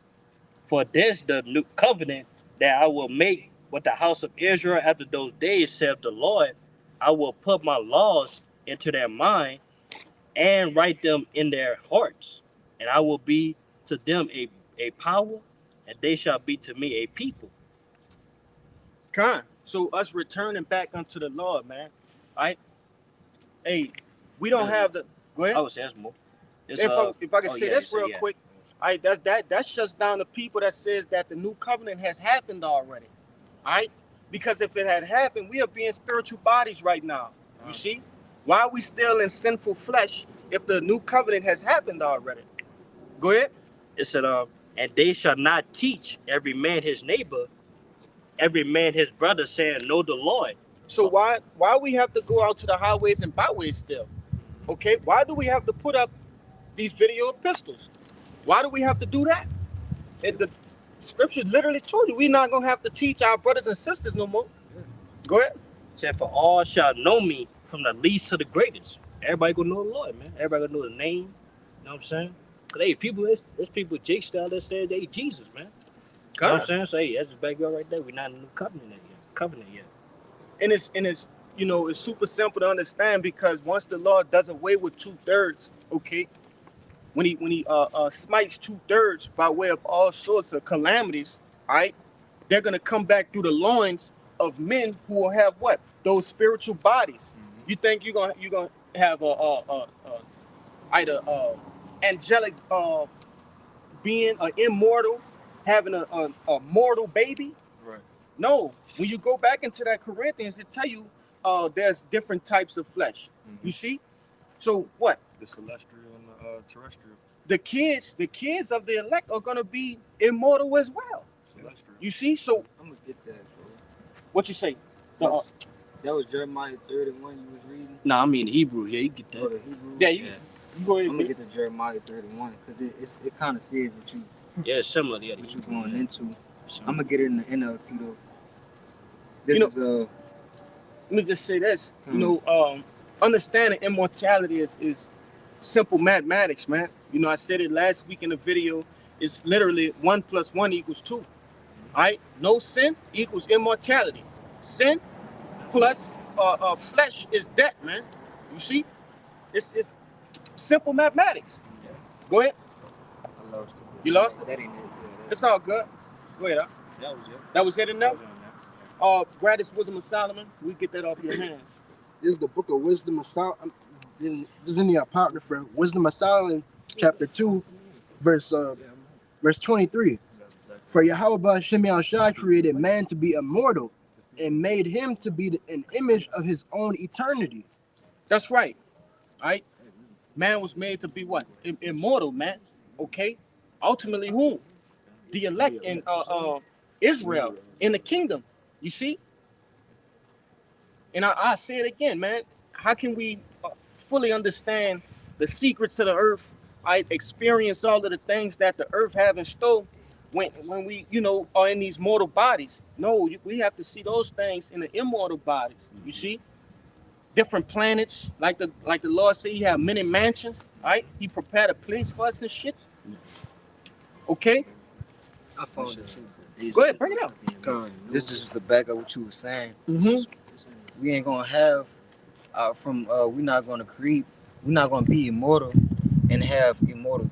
the new covenant that I will make with the house of Israel after those days, saith the Lord, I will put my laws into their mind and write them in their hearts, and I will be to them a power, and they shall be to me a people. So us returning back unto the Lord, man. Right? Hey, we don't have the. Go ahead. I would say that's more. It's, If I can oh, say yeah, this you say, real yeah. quick, that shuts down the people that says that the new covenant has happened already. All right? Because if it had happened, we are being spiritual bodies right now. You see? Why are we still in sinful flesh if the new covenant has happened already? Go ahead. It said, and they shall not teach every man his neighbor, every man his brother, saying, know the Lord. So why we have to go out to the highways and byways still? Okay? Why do we have to put up these video pistols? Why do we have to do that? The scripture literally told you we're not gonna have to teach our brothers and sisters no more. Go ahead. It said, for all shall know me from the least to the greatest. Everybody gonna know the Lord, man. Everybody gonna know the name. You know what I'm saying? Cause hey, people, there's people Jake style that said they Jesus, man. You know what I'm saying? So hey, that's just background right there. We're not in the new covenant yet. And it's you know, it's super simple to understand, because once the Lord does away with 2/3, okay, when he smites 2/3 by way of all sorts of calamities, all right, they're gonna come back through the loins of men who will have what? Those spiritual bodies. You think you're gonna have either angelic being, an immortal, having a mortal baby? Right. No. When you go back into that Corinthians, it tell you there's different types of flesh. You see? So what? The celestial and the terrestrial. The kids of the elect are gonna be immortal as well. Celestial. You see? So I'm gonna get that, bro. what you say? That was Jeremiah 31 you was reading. Nah, I mean Hebrews. Yeah, you get Or that. the Hebrew. Yeah, You go ahead. I'm gonna get to Jeremiah 31 because it kind of says what you Yeah, similar. Yeah, what you going into. I'm similar. gonna get it in the NLT though. This You know- is Let me just say this. You know, understanding immortality is simple mathematics, man. You know, I said it last week in the video. It's literally 1 + 1 = 2. All right? No sin equals immortality. Sin plus flesh is death, man. You see? It's simple mathematics. Go ahead. I lost it. You lost it? That ain't it. It's all good. Go ahead. Huh? That was it. That was it That enough? was it. Greatest wisdom of Solomon. We get that off your hands. This is the book of Wisdom of Solomon. This is in the Apocrypha. Wisdom of Solomon, chapter 2, verse 23. For Yahweh Ba'Shem Yahushua created man to be immortal and made him to be an image of his own eternity. That's right. All right. Man was made to be what? Immortal, man. Okay. Ultimately, whom? The elect in Israel, in the kingdom. You see? And I say it again, man. How can we fully understand the secrets of the earth? I experience all of the things that the earth have in store when we, you know, are in these mortal bodies. No, we have to see those things in the immortal bodies. You see? Different planets, like the Lord said, He have many mansions. Right? He prepared a place for us and shit. Okay. I found it too. Go ahead, bring it up. This is the back of what you were saying. Mm-hmm. We ain't gonna have we're not gonna create, we're not gonna be immortal and have immortal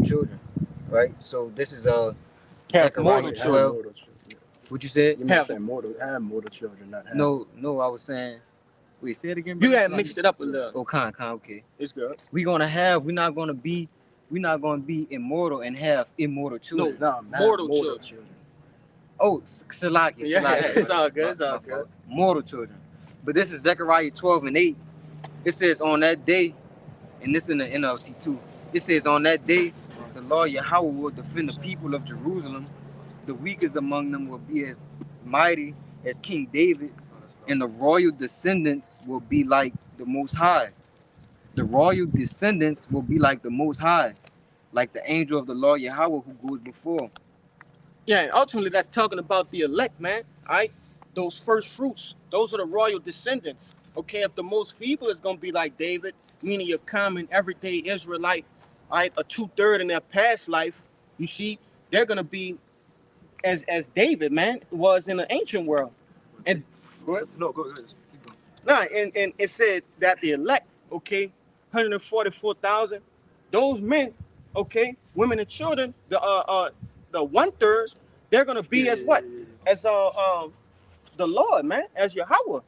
children, right? So this is Zechariah mortal 12. What you said? You mean say mortal, have mortal children, not have. No, I was saying. Wait, say it again. Bro. You had mixed it up a little. Oh, con, okay. It's good. We're not gonna be immortal and have immortal children. No, mortal children. Oh, Salaki. Yeah, it's all good. It's all good. Mortal children. But this is Zechariah 12:8. It says on that day, and this in the NLT too. It says on that day, the Lord Yahweh will defend the people of Jerusalem. The weakest among them will be as mighty as King David, and the royal descendants will be like the Most High. The royal descendants will be like the Most High, like the angel of the Lord Yahweh who goes before. Yeah, and ultimately that's talking about the elect, man. All right, those first fruits, those are the royal descendants. Okay, if the most feeble is gonna be like David, meaning your common everyday Israelite, all right, a 2/3 in their past life, you see, they're gonna be as David, man, was in the ancient world. And No, go ahead. Keep going. nah, and it said that the elect, okay, 144,000, those men, okay, women and children, the 1/3, they're gonna be as what? As the Lord, man, as Yahweh.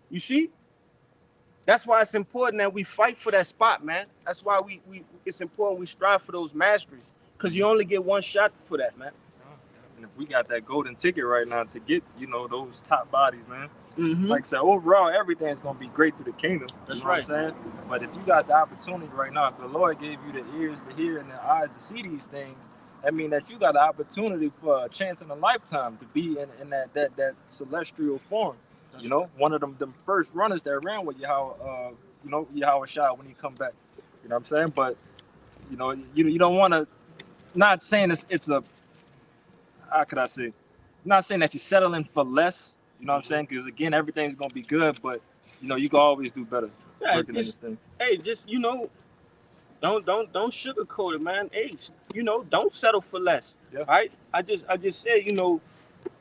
You see? That's why it's important that we fight for that spot, man. That's why we it's important we strive for those masteries. Because you only get one shot for that, man. And if we got that golden ticket right now to get, you know, those top bodies, man. Mm-hmm. Like I said, overall, everything's gonna be great through the kingdom. That's you know right. What I'm saying? But if you got the opportunity right now, if the Lord gave you the ears to hear and the eyes to see these things, that means that you got the opportunity for a chance in a lifetime to be in that celestial form. You know, one of them first runners that ran with Yahweh Shai when he come back. You know what I'm saying? But you know, you don't want to. Not saying it's a. How could I say? Not saying that you're settling for less. You know what I'm saying? Because again, everything's gonna be good, but you know you can always do better. Yeah, Working in this thing. hey, just don't sugarcoat it, man. Hey, don't settle for less. Yeah. All right. I just said,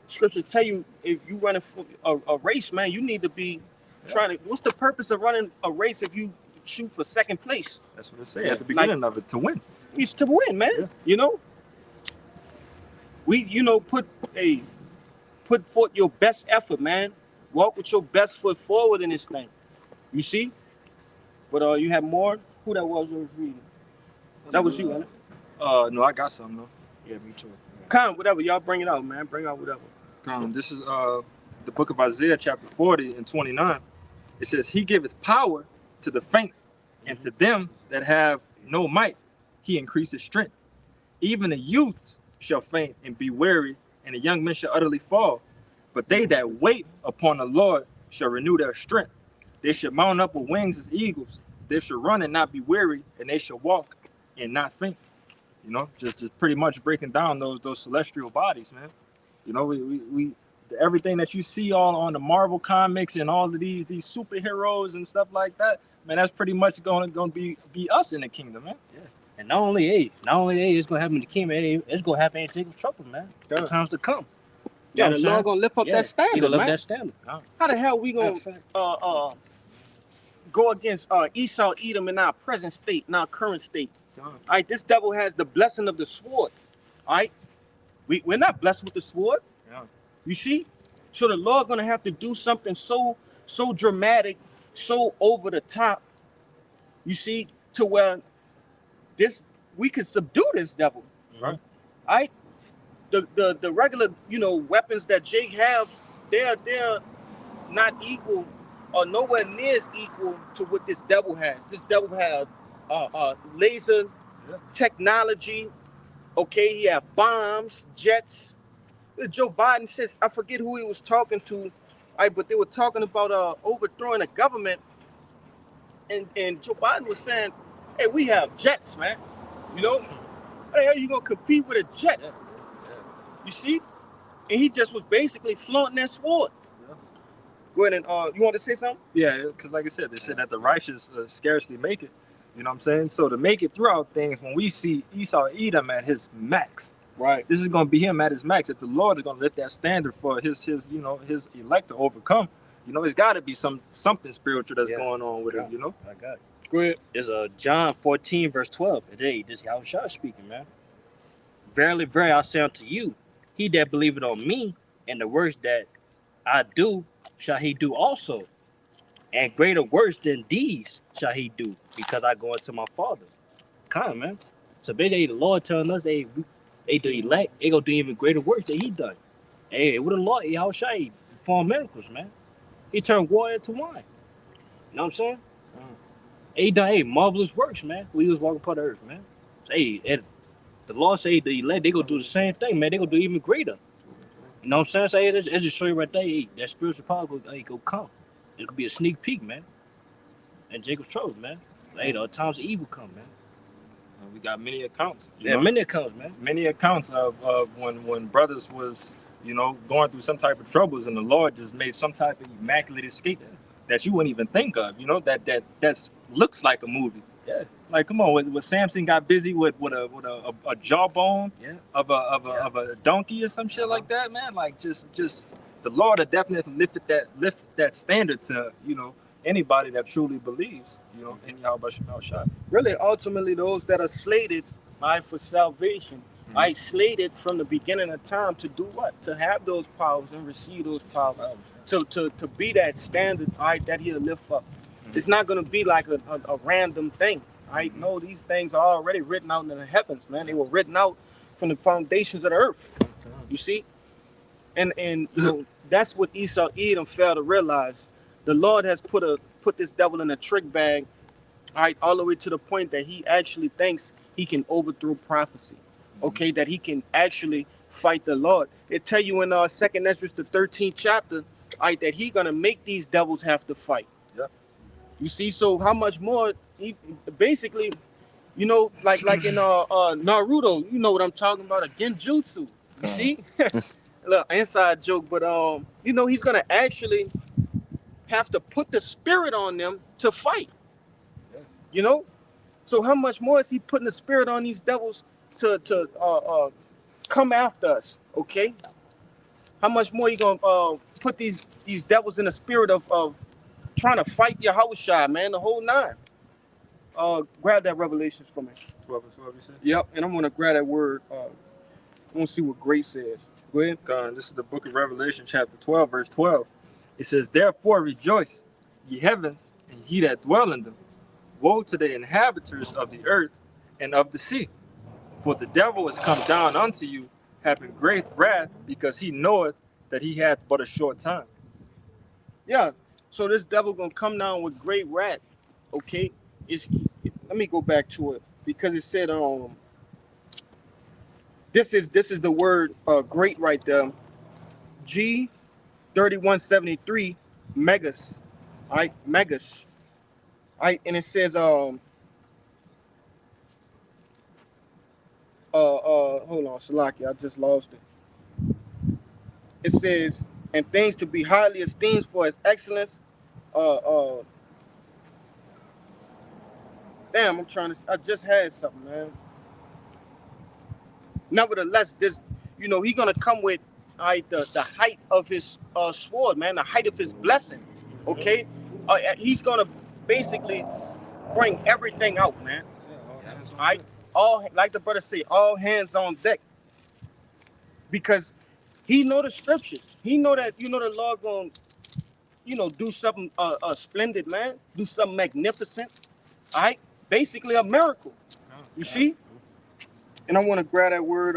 scriptures tell you if you running for a race, man, you need to be trying to. What's the purpose of running a race if you shoot for second place? That's what it say at the beginning of it, to win. It's to win, man. Yeah. We put forth your best effort, man. Walk with your best foot forward in this thing. You see? But you have more. Who that was reading? That was you, wasn't it? No, I got something though. Yeah, me too. Come, whatever. Y'all bring it out, man. Bring out whatever. This is the book of Isaiah, chapter 40 and 29. It says, He giveth power to the faint, and to them that have no might, He increases strength. Even the youths shall faint and be weary, and the young men shall utterly fall. But they that wait upon the Lord shall renew their strength. They shall mount up with wings as eagles. They should run and not be weary, and they should walk and not faint. You know, just pretty much breaking down those celestial bodies, man. You know, we everything that you see all on the Marvel comics and all of these superheroes and stuff like that, man, that's pretty much gonna be us in the kingdom, man. Yeah. And not only it's gonna happen in the kingdom, it's gonna happen in Jacob's trouble, man. Yeah. The times to come. Yeah, know the what I'm Lord gonna lift up that He standard, gonna lift man. that standard. How the hell we gonna Matter of fact. go against Esau, Edom in our present state, in our current state? Yeah. All right, this devil has the blessing of the sword. All right, we're not blessed with the sword. Yeah. You see, so the Lord gonna have to do something so dramatic, so over the top. You see, to where we can subdue this devil. Right. All right, the regular weapons that Jake have, they're not equal or nowhere near as equal to what this devil has. This devil has laser technology. Okay, he have bombs, jets. Joe Biden says, I forget who he was talking to, but they were talking about overthrowing the government, and Joe Biden was saying, hey, we have jets, man. You know, how the hell you gonna compete with a jet? Yeah. You see? And he just was basically flaunting that sword. Yeah. Go ahead and you want to say something? Yeah, because like I said, they said that the righteous scarcely make it. You know what I'm saying? So to make it throughout things, when we see Esau Edom at his max, Right. this is going to be him at his max. If the Lord is going to lift that standard for his elect to overcome, you know, it's got to be something spiritual that's going on with it. You know. I got it. Go ahead. There's John 14 verse 12. Today, this Yahushua speaking, man. Verily, verily, I say unto you, he that believeth on me, and the works that I do, shall he do also. And greater works than these shall he do, because I go unto my Father. Kind of, man. So basically, the Lord telling us, they the elect, they gonna do even greater works than he done. Hey, with the Lord, Yahushua, he perform miracles, man. He turned water into wine. You know what I'm saying? He done marvelous works, man. We was walking upon the earth, man. So, the Lord say the elect, they gonna do the same thing, man. They gonna do even greater. You know what I'm saying? So, it's just show you right there, that spiritual power go come. It could be a sneak peek, man. And Jacob's trouble, man. The times of evil come, man. We got many accounts. Many accounts, man. Many accounts of when brothers was, going through some type of troubles, and the Lord just made some type of immaculate escape that you wouldn't even think of. You know, that looks like a movie. Yeah. Like, come on, when Samson got busy with a jawbone of a donkey or some shit like that, man. Like just the Lord had definitely lifted that standard to anybody that truly believes in Yahweh Shai. Really, ultimately, those that are slated, for salvation, slated from the beginning of time to do what? To have those powers and receive those powers. To be that standard, that he'll lift up. It's not going to be like a random thing. No, these things are already written out in the heavens, man. They were written out from the foundations of the earth. You see? And that's what Esau Edom failed to realize. The Lord has put this devil in a trick bag, all the way to the point that he actually thinks he can overthrow prophecy. Okay, that he can actually fight the Lord. It tell you in 2nd Ezra, the 13th chapter, that he gonna make these devils have to fight. Yeah. You see, so how much more? He basically, like in Naruto, you know what I'm talking about? A genjutsu. You see, little inside joke, but he's gonna actually have to put the spirit on them to fight. So how much more is he putting the spirit on these devils to come after us? Okay, how much more you gonna put these devils in the spirit of trying to fight Yahushua, man, the whole nine. Grab that Revelations for me. 12 and 12, you said? Yep, and I'm gonna grab that word. I want to see what grace says. Go ahead. This is the book of Revelation, chapter 12, verse 12. It says, therefore rejoice, ye heavens, and ye that dwell in them. Woe to the inhabitants of the earth and of the sea. For the devil is come down unto you, having great wrath, because he knoweth that he hath but a short time. Yeah, so this devil gonna come down with great wrath. Okay, let me go back to it, because it said this is the word great right there. G3173 megas. Megas. And it says hold on, Salaki, I just lost it. It says, and things to be highly esteemed for its excellence. Uh, uh, damn, I just had something, man. Nevertheless, this, he's gonna come with, all right, the height of his sword, man, the height of his blessing. Okay, he's gonna basically bring everything out, man. All right, all like the brother say, all hands on deck, because he know the scriptures. He know that the Lord gonna do something splendid, man. Do something magnificent. All right, basically a miracle. You see? And I want to grab that word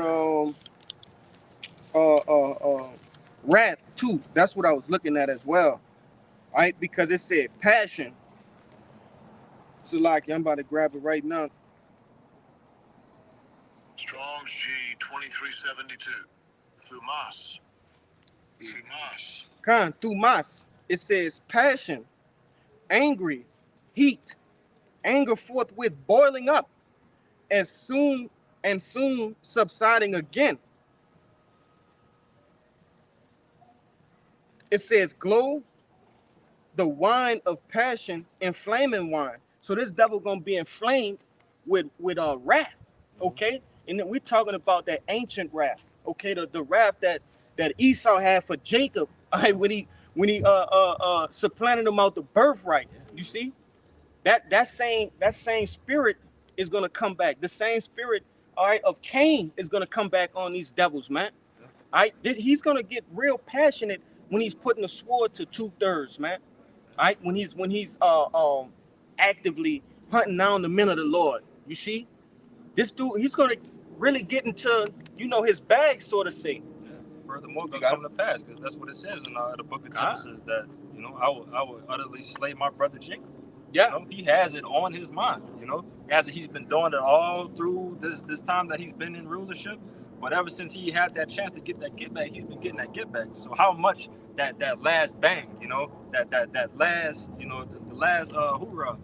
wrath too. That's what I was looking at as well. All right, because it said passion. So like I'm about to grab it right now. Strong's G 2372. Thumas. Thumas. It says passion, angry, heat, anger forthwith boiling up, and soon subsiding again. It says glow, the wine of passion, inflaming wine. So this devil gonna be inflamed with wrath, okay? And then we're talking about that ancient wrath, okay? The wrath that Esau had for Jacob, all right, when he supplanted him out the birthright. You see, that same spirit is gonna come back. The same spirit, all right, of Cain is gonna come back on these devils, man. All right, he's gonna get real passionate when he's putting the sword to 2/3, man. All right, when he's actively hunting down the men of the Lord. You see, this dude, he's gonna really get into his bag, so to say. Furthermore, gonna come to pass, because that's what it says in the book of Genesis, that I will utterly slay my brother Jacob. Yeah, he has it on his mind. As he's been doing it all through this time that he's been in rulership. But ever since he had that chance to get that get back, he's been getting that get back. So how much that last bang, that last, the last hoorah,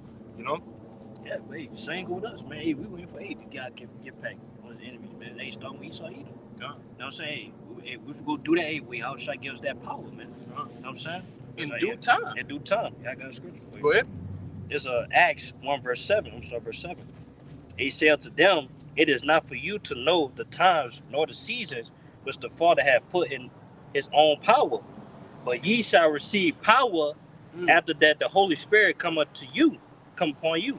Yeah, wait, same with us, man. Hey, we waiting for the guy can get back on his enemies, man. They start when Esau Edom. You know what I'm saying? Hey, we should go do that. Hey, how should I give us that power, man? You know what I'm saying? in due time. In due time. Yeah, I got a scripture for you. Go ahead. It's Acts 1 verse 7. I'm sorry, verse 7. He said to them, it is not for you to know the times nor the seasons which the Father hath put in his own power, but ye shall receive power after that the Holy Spirit come upon you.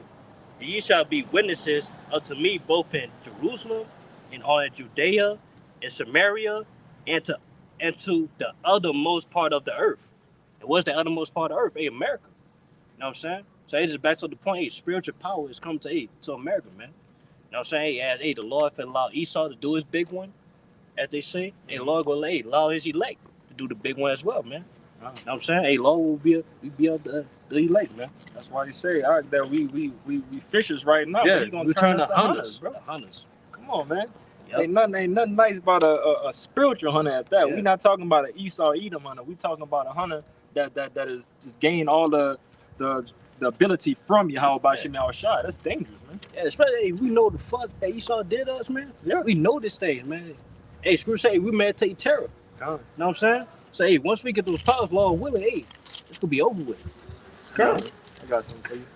And ye shall be witnesses unto me both in Jerusalem, and all in Judea, and Samaria, and to the uttermost part of the earth. And what's the uttermost part of the earth? Hey, America. You know what I'm saying? So it's just back to the point, hey, spiritual power is coming to America, man. You know what I'm saying? As the Lord had allowed Esau to do his big one, as they say, hey, the Lord will allow his elect to do the big one as well, man. You know what I'm saying? Hey, Lord will be the elect, man. That's why you say that we fishers right now. Yeah, you gonna we turn the us to hunters, bro. The hunters. Come on, man. Yep. Ain't nothing nice about a spiritual hunter at that. Yeah. We're not talking about an Esau Edom hunter. We talking about a hunter that is just gain all the ability from Yahweh Shem Yahushua. That's dangerous, man. Yeah, especially we know the fuck that Esau did us, man. Yeah. We know this thing, man. Hey, screw say we meditate terror. You know what I'm saying? So hey, once we get those powers, Lord willing, hey, it's gonna be over with. I got something for you.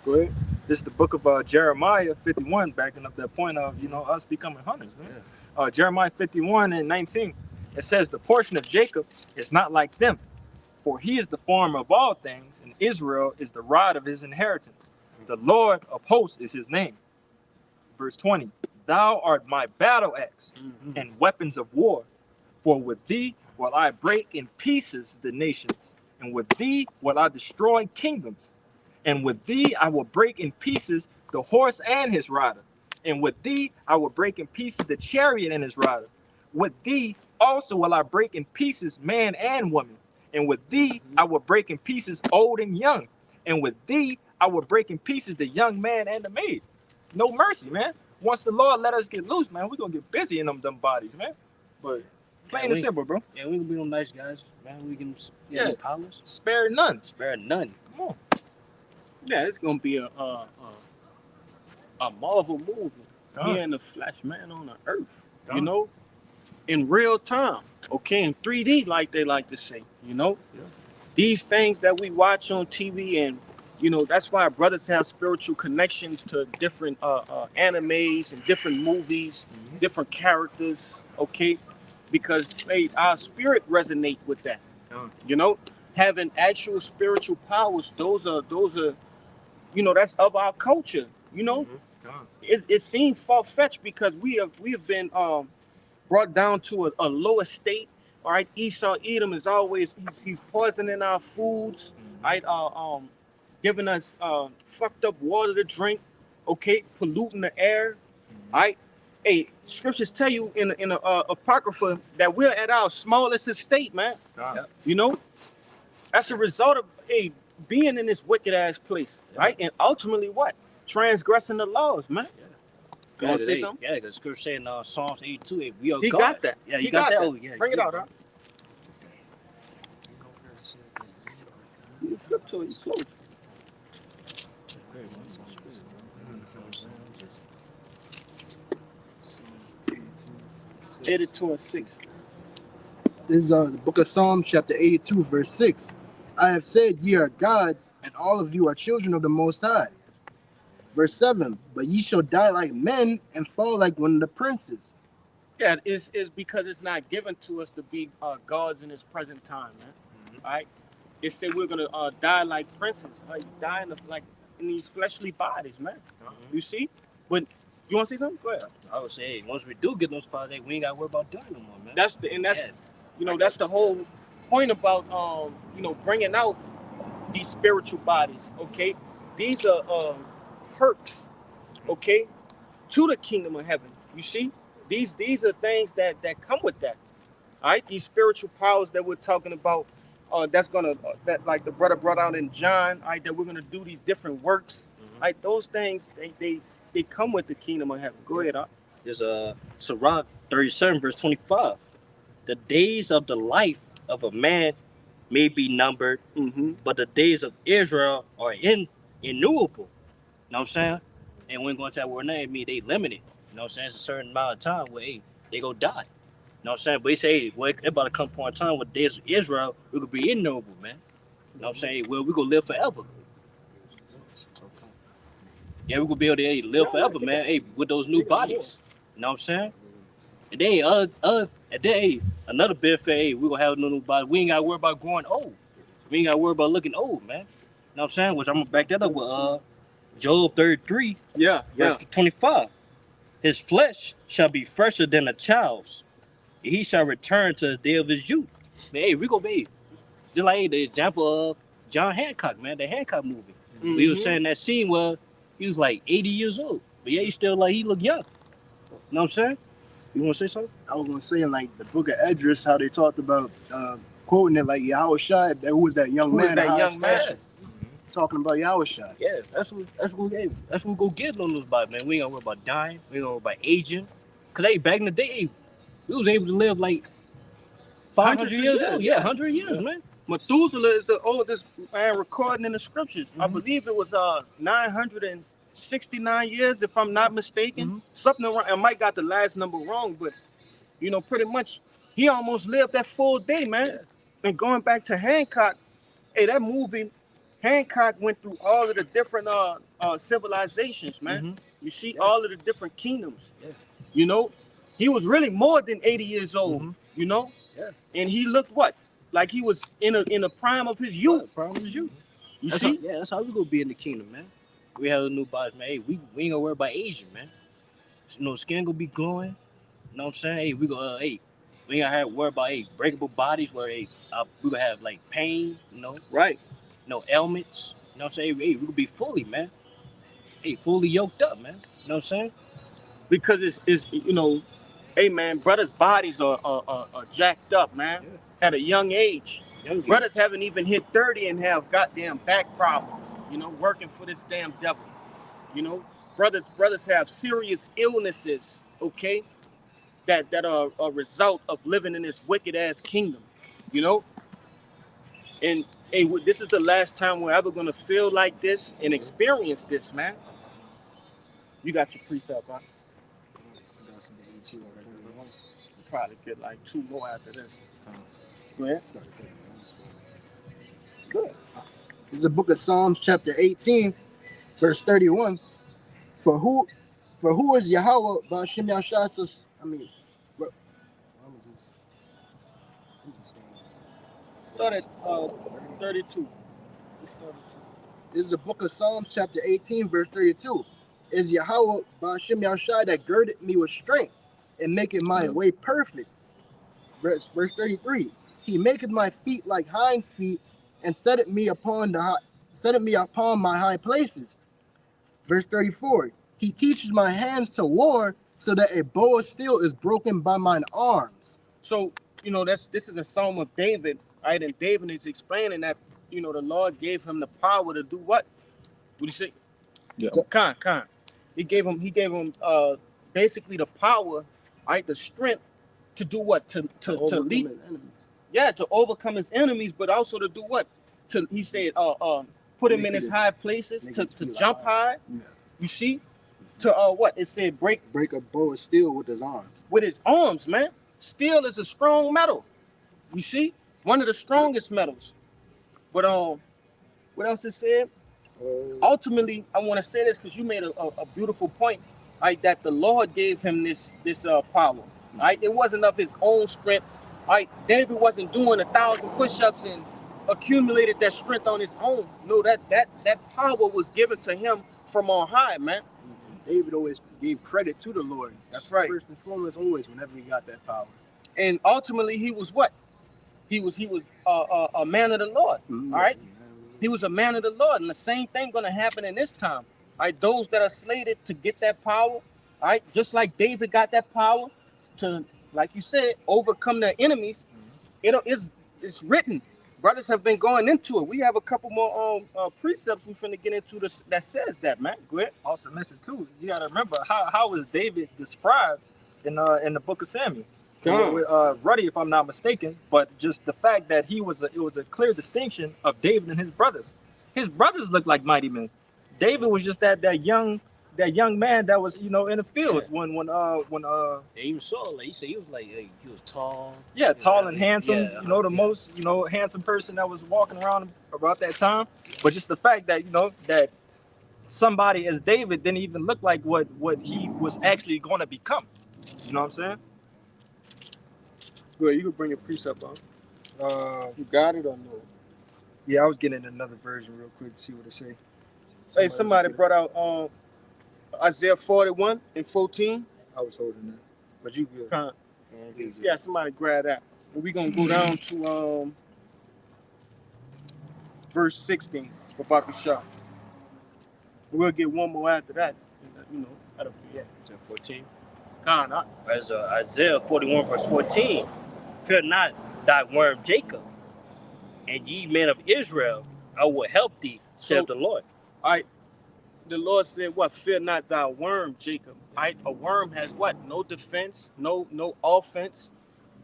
Go ahead. This is the book of Jeremiah 51, backing up that point of us becoming hunters, man. Yeah. Jeremiah 51 and 19. It says the portion of Jacob is not like them, for he is the former of all things, and Israel is the rod of his inheritance. The Lord of hosts is his name. Verse 20. Thou art my battle axe and weapons of war, for with thee will I break in pieces the nations, and with thee will I destroy kingdoms. And with thee I will break in pieces the horse and his rider. And with thee I will break in pieces the chariot and his rider. With thee also will I break in pieces man and woman. And with thee I will break in pieces old and young. And with thee I will break in pieces the young man and the maid. No mercy, man. Once the Lord let us get loose, man, we're going to get busy in them bodies, man. But plain and simple, bro. Yeah, we can be them nice guys, man. We can Yeah. powers. Spare none. Spare none. Come on. Yeah, it's gonna be a Marvel movie Done. here in the flesh, man, on the earth. You Done. know, in real time. Okay, in 3D, like they like to say. You know, Yeah. these things that we watch on TV, and you know that's why brothers have spiritual connections to different animes and different movies, different characters. Okay, because our spirit resonate with that. Done. You know, having actual spiritual powers. Those are you know that's of our culture. You know, Done. it seems far fetched because we have been brought down to a lower state. All right, Esau Edom is always he's poisoning our foods. Right, giving us fucked up water to drink. Okay, polluting the air. All right. Hey, scriptures tell you in a apocrypha that we're at our smallest estate, man. Done. You know, that's a result of being in this wicked ass place, right? And ultimately, what? Transgressing the laws, man. You want to say something? Yeah, because scripture saying Psalms 82, we are He God. got that. Yeah, you He got that? that. Oh, yeah. Bring it out, huh? You flip to it, you close. Hit it to a 6. This is the book of Psalms, chapter 82, verse 6. I have said, ye are gods, and all of you are children of the Most High. Verse 7. But ye shall die like men and fall like one of the princes. Yeah, it's because it's not given to us to be gods in this present time, man. All right? It said we're going to die like princes. Die in these fleshly bodies, man. You see? But you want to say something? Go ahead. I would say, once we do get those spots, we ain't got to worry about dying no more, man. That's you know, that's the whole point about you know, bringing out these spiritual bodies. Okay, these are perks. Okay, to the kingdom of heaven. You see, these are things that come with that. All right, these spiritual powers that we're talking about. That's gonna that like the brother brought out in John. All right, that we're gonna do these different works. Like those things, they come with the kingdom of heaven. Go ahead, There's Sirach 37, verse 25. The days of the life of a man may be numbered, but the days of Israel are innumerable. You know what I'm saying? And when going to that word name, mean they limited. You know what I'm saying? It's a certain amount of time where they go die. You know what I'm saying? But he say, well, it about to come point in time with the days of Israel, we could be innumerable, man. You know what I'm saying? Well, we gonna live forever. Yeah, we gonna be able to live forever, man. Hey, with those new bodies. You know what I'm saying? And then another benefit, we gonna have no new body. We ain't gotta worry about growing old. We ain't gotta worry about looking old, man. You know what I'm saying? Which I'm gonna back that up with Job 33, verse 25. His flesh shall be fresher than a child's. He shall return to the day of his youth. Man, hey, we gonna be just like the example of John Hancock, man, the Hancock movie. We was saying that scene where he was like 80 years old, but yeah, he still like he look young. You know what I'm saying? You want to say something? I was going to say in like the book of Esdras, how they talked about quoting it like Yahushua, who was that young man? That young man? Talking about Yahushua. Yeah, that's what we go get on those bodies, man. We ain't gonna worry about dying. We ain't gonna worry about aging. Cause back in the day, we was able to live like 500 years old. Yeah, 100 years, man. Methuselah is the oldest man recording in the scriptures. I believe it was 969 years, if I'm not mistaken. Something around. I might got the last number wrong, but you know, pretty much he almost lived that full day, man. Yeah. And going back to Hancock, that movie, Hancock went through all of the different civilizations, man. You see, all of the different kingdoms. Yeah. You know, he was really more than 80 years old. You know, and he looked what? Like he was in a prime of his youth. Prime of his youth. You see? That's how we gonna be in the kingdom, man. We have a new bodies, man. Hey, we ain't gonna worry about aging, man. You know, skin gonna be glowing. You know what I'm saying? Hey, we gonna we ain't gonna have to worry about breakable bodies where we gonna have like pain, you know. Right. No ailments. You know what I'm saying? Hey, we gonna be fully, man. Hey, fully yoked up, man. You know what I'm saying? Because it's you know, hey man, brothers' bodies are jacked up, man. Yeah. At a young age. Brothers haven't even hit 30 and have goddamn back problems, you know, working for this damn devil. You know, brothers have serious illnesses, okay, that are a result of living in this wicked ass kingdom, you know. And hey, this is the last time we're ever gonna feel like this and experience this, man. You got your precept, huh? You probably get like 2 more after this. Go ahead. Good. This is the book of Psalms, chapter 18, verse 31. For who is Yahweh Ba'ashem Yashasas? I mean, bro, I'm just Start at 32. This is the book of Psalms, chapter 18, verse 32. Is Yahweh Ba'ashem Yashai that girded me with strength and maketh my way perfect. Verse 33. He maketh my feet like hinds feet and setteth me upon my high places. Verse 34. He teaches my hands to war so that a bow of steel is broken by mine arms. So, you know, this is a Psalm of David, right? And David is explaining that, you know, the Lord gave him the power to do what? What do you say? Yeah. Khan. He gave him basically the power, right? The strength to do what? To lead. Yeah, to overcome his enemies, but also to do what? He said, put him in his high places, to jump high. Yeah. You see? To what? It said break a bow of steel with his arms. With his arms, man. Steel is a strong metal. You see? One of the strongest metals. But what else it said? Ultimately, I want to say this because you made a beautiful point, right? That the Lord gave him this power, right? It wasn't of his own strength, right? David wasn't doing 1,000 push-ups and accumulated that strength on his own. No, that power was given to him from on high, man. David always gave credit to the Lord. That's right. First and foremost, always, whenever he got that power. And ultimately, he was what? He was a man of the Lord. Mm-hmm. All right. He was a man of the Lord, and the same thing going to happen in this time. All right, those that are slated to get that power, all right, just like David got that power to, like you said, overcome their enemies. It's written. Brothers have been going into it. We have a couple more precepts we finna get into that says that, man. Go ahead. Also mentioned too, you gotta remember how was David described in the book of Samuel. Ruddy, if I'm not mistaken, but just the fact that it was a clear distinction of David and his brothers. His brothers looked like mighty men. David was just that young man that was, you know, in the fields when even Saul, like you said, he was tall. Yeah, tall and handsome. Yeah, you know, the most, you know, handsome person that was walking around about that time. But just the fact that, you know, that somebody as David didn't even look like what he was actually going to become. You know what I'm saying? Go ahead, you can bring your precept on. You got it or no? Yeah, I was getting another version real quick to see what it say. Hey, somebody brought out Isaiah 41 and 14. I was holding that, but you good. Yeah, somebody grab that. And we're gonna go down to verse 16 for Bakashah. We'll get one more after that. You know, that'll be it. 14. Khan, As Isaiah 41 verse 14, fear not thy worm Jacob, and ye men of Israel, I will help thee, saith the Lord. All right. The Lord said, what? Fear not thy worm, Jacob. All right. A worm has what? No defense, no offense.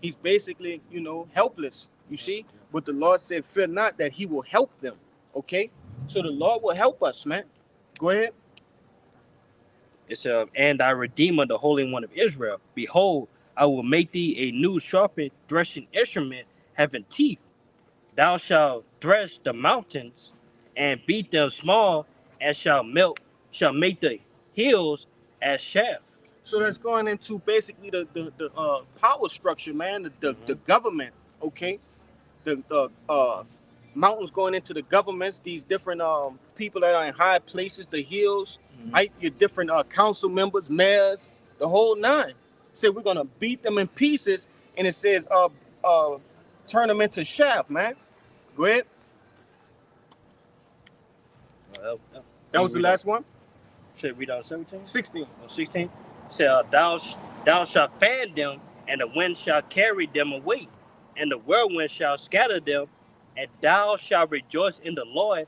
He's basically, you know, helpless. You see? But the Lord said, fear not, that he will help them. Okay? So the Lord will help us, man. Go ahead. It's and thy Redeemer, the Holy One of Israel. Behold, I will make thee a new sharpened threshing instrument, having teeth. Thou shalt thresh the mountains and beat them small, and shall make the hills as chaff. So that's going into basically the power structure, man, the government, okay? The mountains going into the governments, these different people that are in high places, the hills, right? Your different council members, mayors, the whole nine. Said we're gonna beat them in pieces, and it says turn them into chaff, man. Go ahead. That was the last one? Should read out 17? 16. 16. Say, thou shalt fan them, and the wind shall carry them away, and the whirlwind shall scatter them, and thou shalt rejoice in the Lord,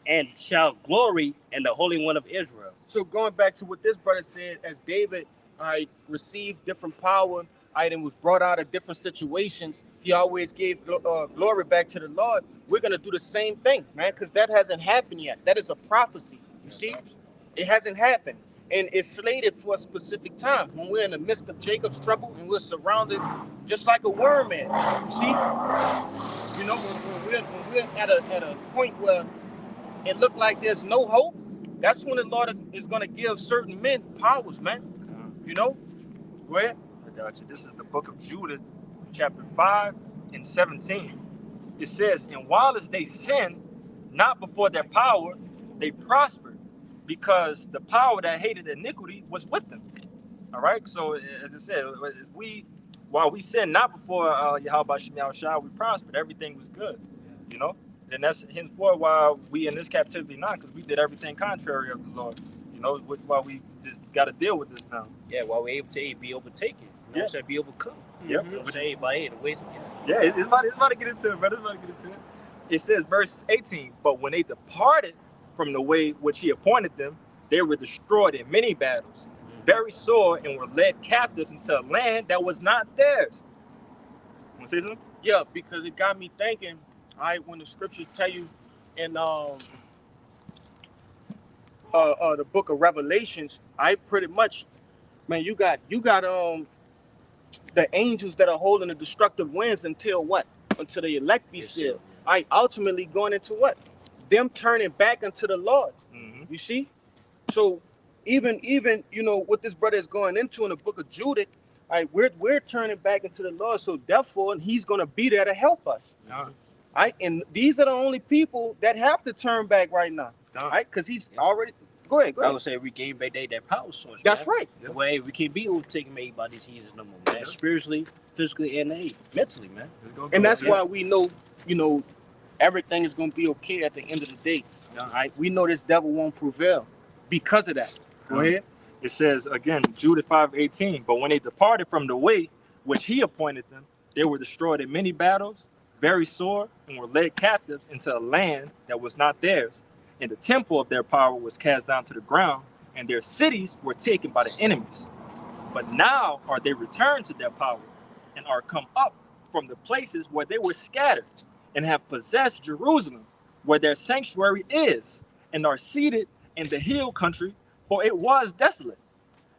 and shall glory in the Holy One of Israel. So going back to what this brother said, as David received different power, item was brought out of different situations, he always gave glory back to the Lord. We're gonna do the same thing, man, because that hasn't happened yet. That is a prophecy. You see, it hasn't happened, and it's slated for a specific time when we're in the midst of Jacob's trouble and we're surrounded just like a worm is. You see, you know, when we're at a point where it looked like there's no hope, that's when the Lord is gonna give certain men powers, man. You know, go ahead. I got you. This is the book of Judah, chapter 5 and 17. It says, and while as they sinned, not before their power, they prospered, because the power that hated iniquity was with them. All right. So as I said, while we sinned not before Yahweh Shem Yahushua, we prospered. Everything was good. You know, and that's henceforth why we in this captivity now, because we did everything contrary of the Lord. You know, which why we just got to deal with this now. Yeah, while we're able to be overtaken. You know what I'm saying? Be overcome. Yeah. You know what I'm saying? By the ways of God. Yeah, it's about to get into it, brother. It's about to get into it. It says, verse 18, but when they departed from the way which he appointed them, they were destroyed in many battles, very sore, and were led captives into a land that was not theirs. Want to say something? Yeah, because it got me thinking. When the scriptures tell you in the book of Revelations, pretty much, man, you got the angels that are holding the destructive winds until what? Until the elect be sealed. Ultimately going into what? Them turning back unto the Lord. Mm-hmm. You see? So even you know what this brother is going into in the book of Judah, we're turning back into the Lord. So therefore, he's gonna be there to help us. And these are the only people that have to turn back right now. Because he's already. Go ahead. I would say regain back that power source. That's man. right. The way we can't be overtaken made by these heathens no more, man. Spiritually, physically, and mentally, man. And that's why we know, you know, everything is gonna be okay at the end of the day. We know this devil won't prevail because of that. Go ahead. It says again, Judah 5:18. But when they departed from the way which he appointed them, they were destroyed in many battles, very sore, and were led captives into a land that was not theirs. And the temple of their power was cast down to the ground, and their cities were taken by the enemies. But now are they returned to their power, and are come up from the places where they were scattered, and have possessed Jerusalem, where their sanctuary is, and are seated in the hill country, for it was desolate.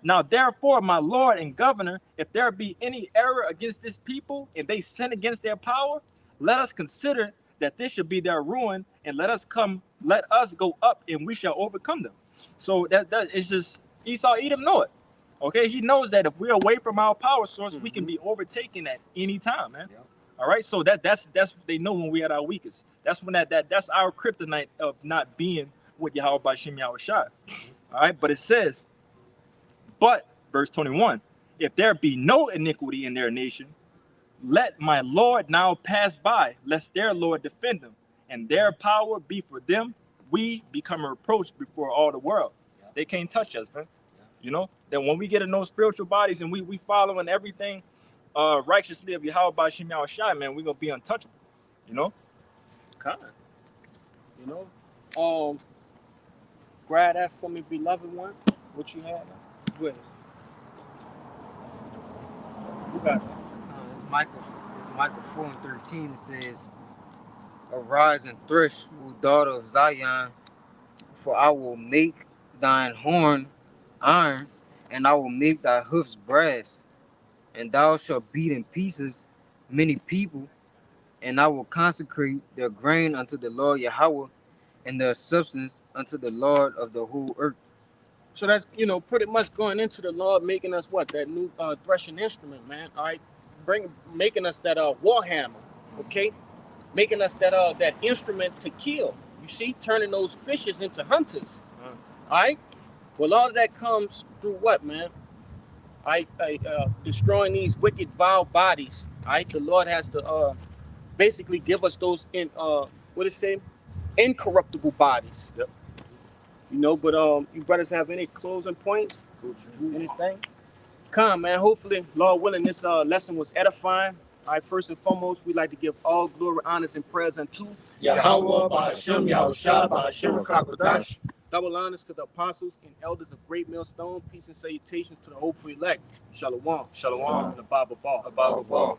Now therefore, my Lord and Governor, if there be any error against this people, and they sin against their power, let us consider that this should be their ruin, and let us go up, and we shall overcome them. So that is just Esau Edom know it. Okay, he knows that if we're away from our power source, we can be overtaken at any time, man. Yeah. All right, so that's they know when we're at our weakest. That's when that's our kryptonite of not being with Yahweh by Shem Yahushua. All right, but it says, but verse 21, if there be no iniquity in their nation, let my Lord now pass by, lest their Lord defend them, and their power be for them. We become a reproach before all the world. Yeah. They can't touch us, man. Yeah. You know, then when we get in those spiritual bodies and we following everything righteously of Yahweh by Shem Yahushua, man, we're gonna be untouchable. You know? Kind of. You know? Grab that for me, beloved one. What you have? What is it? Who got that? It's Micah 4:13. It says, arise and thresh, O daughter of Zion, for I will make thine horn iron, and I will make thy hoofs brass, and thou shalt beat in pieces many people, and I will consecrate their grain unto the Lord Yahweh, and their substance unto the Lord of the whole earth. So that's, you know, pretty much going into the Lord, making us what? That new threshing instrument, man. All right, making us that war hammer, okay? Making us that instrument to kill. You see, turning those fishes into hunters. All right. Well, all of that comes through what, man? Destroying these wicked, vile bodies. All right. The Lord has to basically give us those incorruptible bodies. Yep. You know, but you brothers have any closing points? Anything? Come, man. Hopefully, Lord willing, this lesson was edifying. All right, first and foremost, we'd like to give all glory, honors, and prayers unto Yahweh, Ba'ashem, Yahushua, Ba'ashem, Kakodash. Double honors to the apostles and elders of Great Millstone. Peace and salutations to the hopeful elect. Shalom. Shalom. And the Bible Ball. Above all.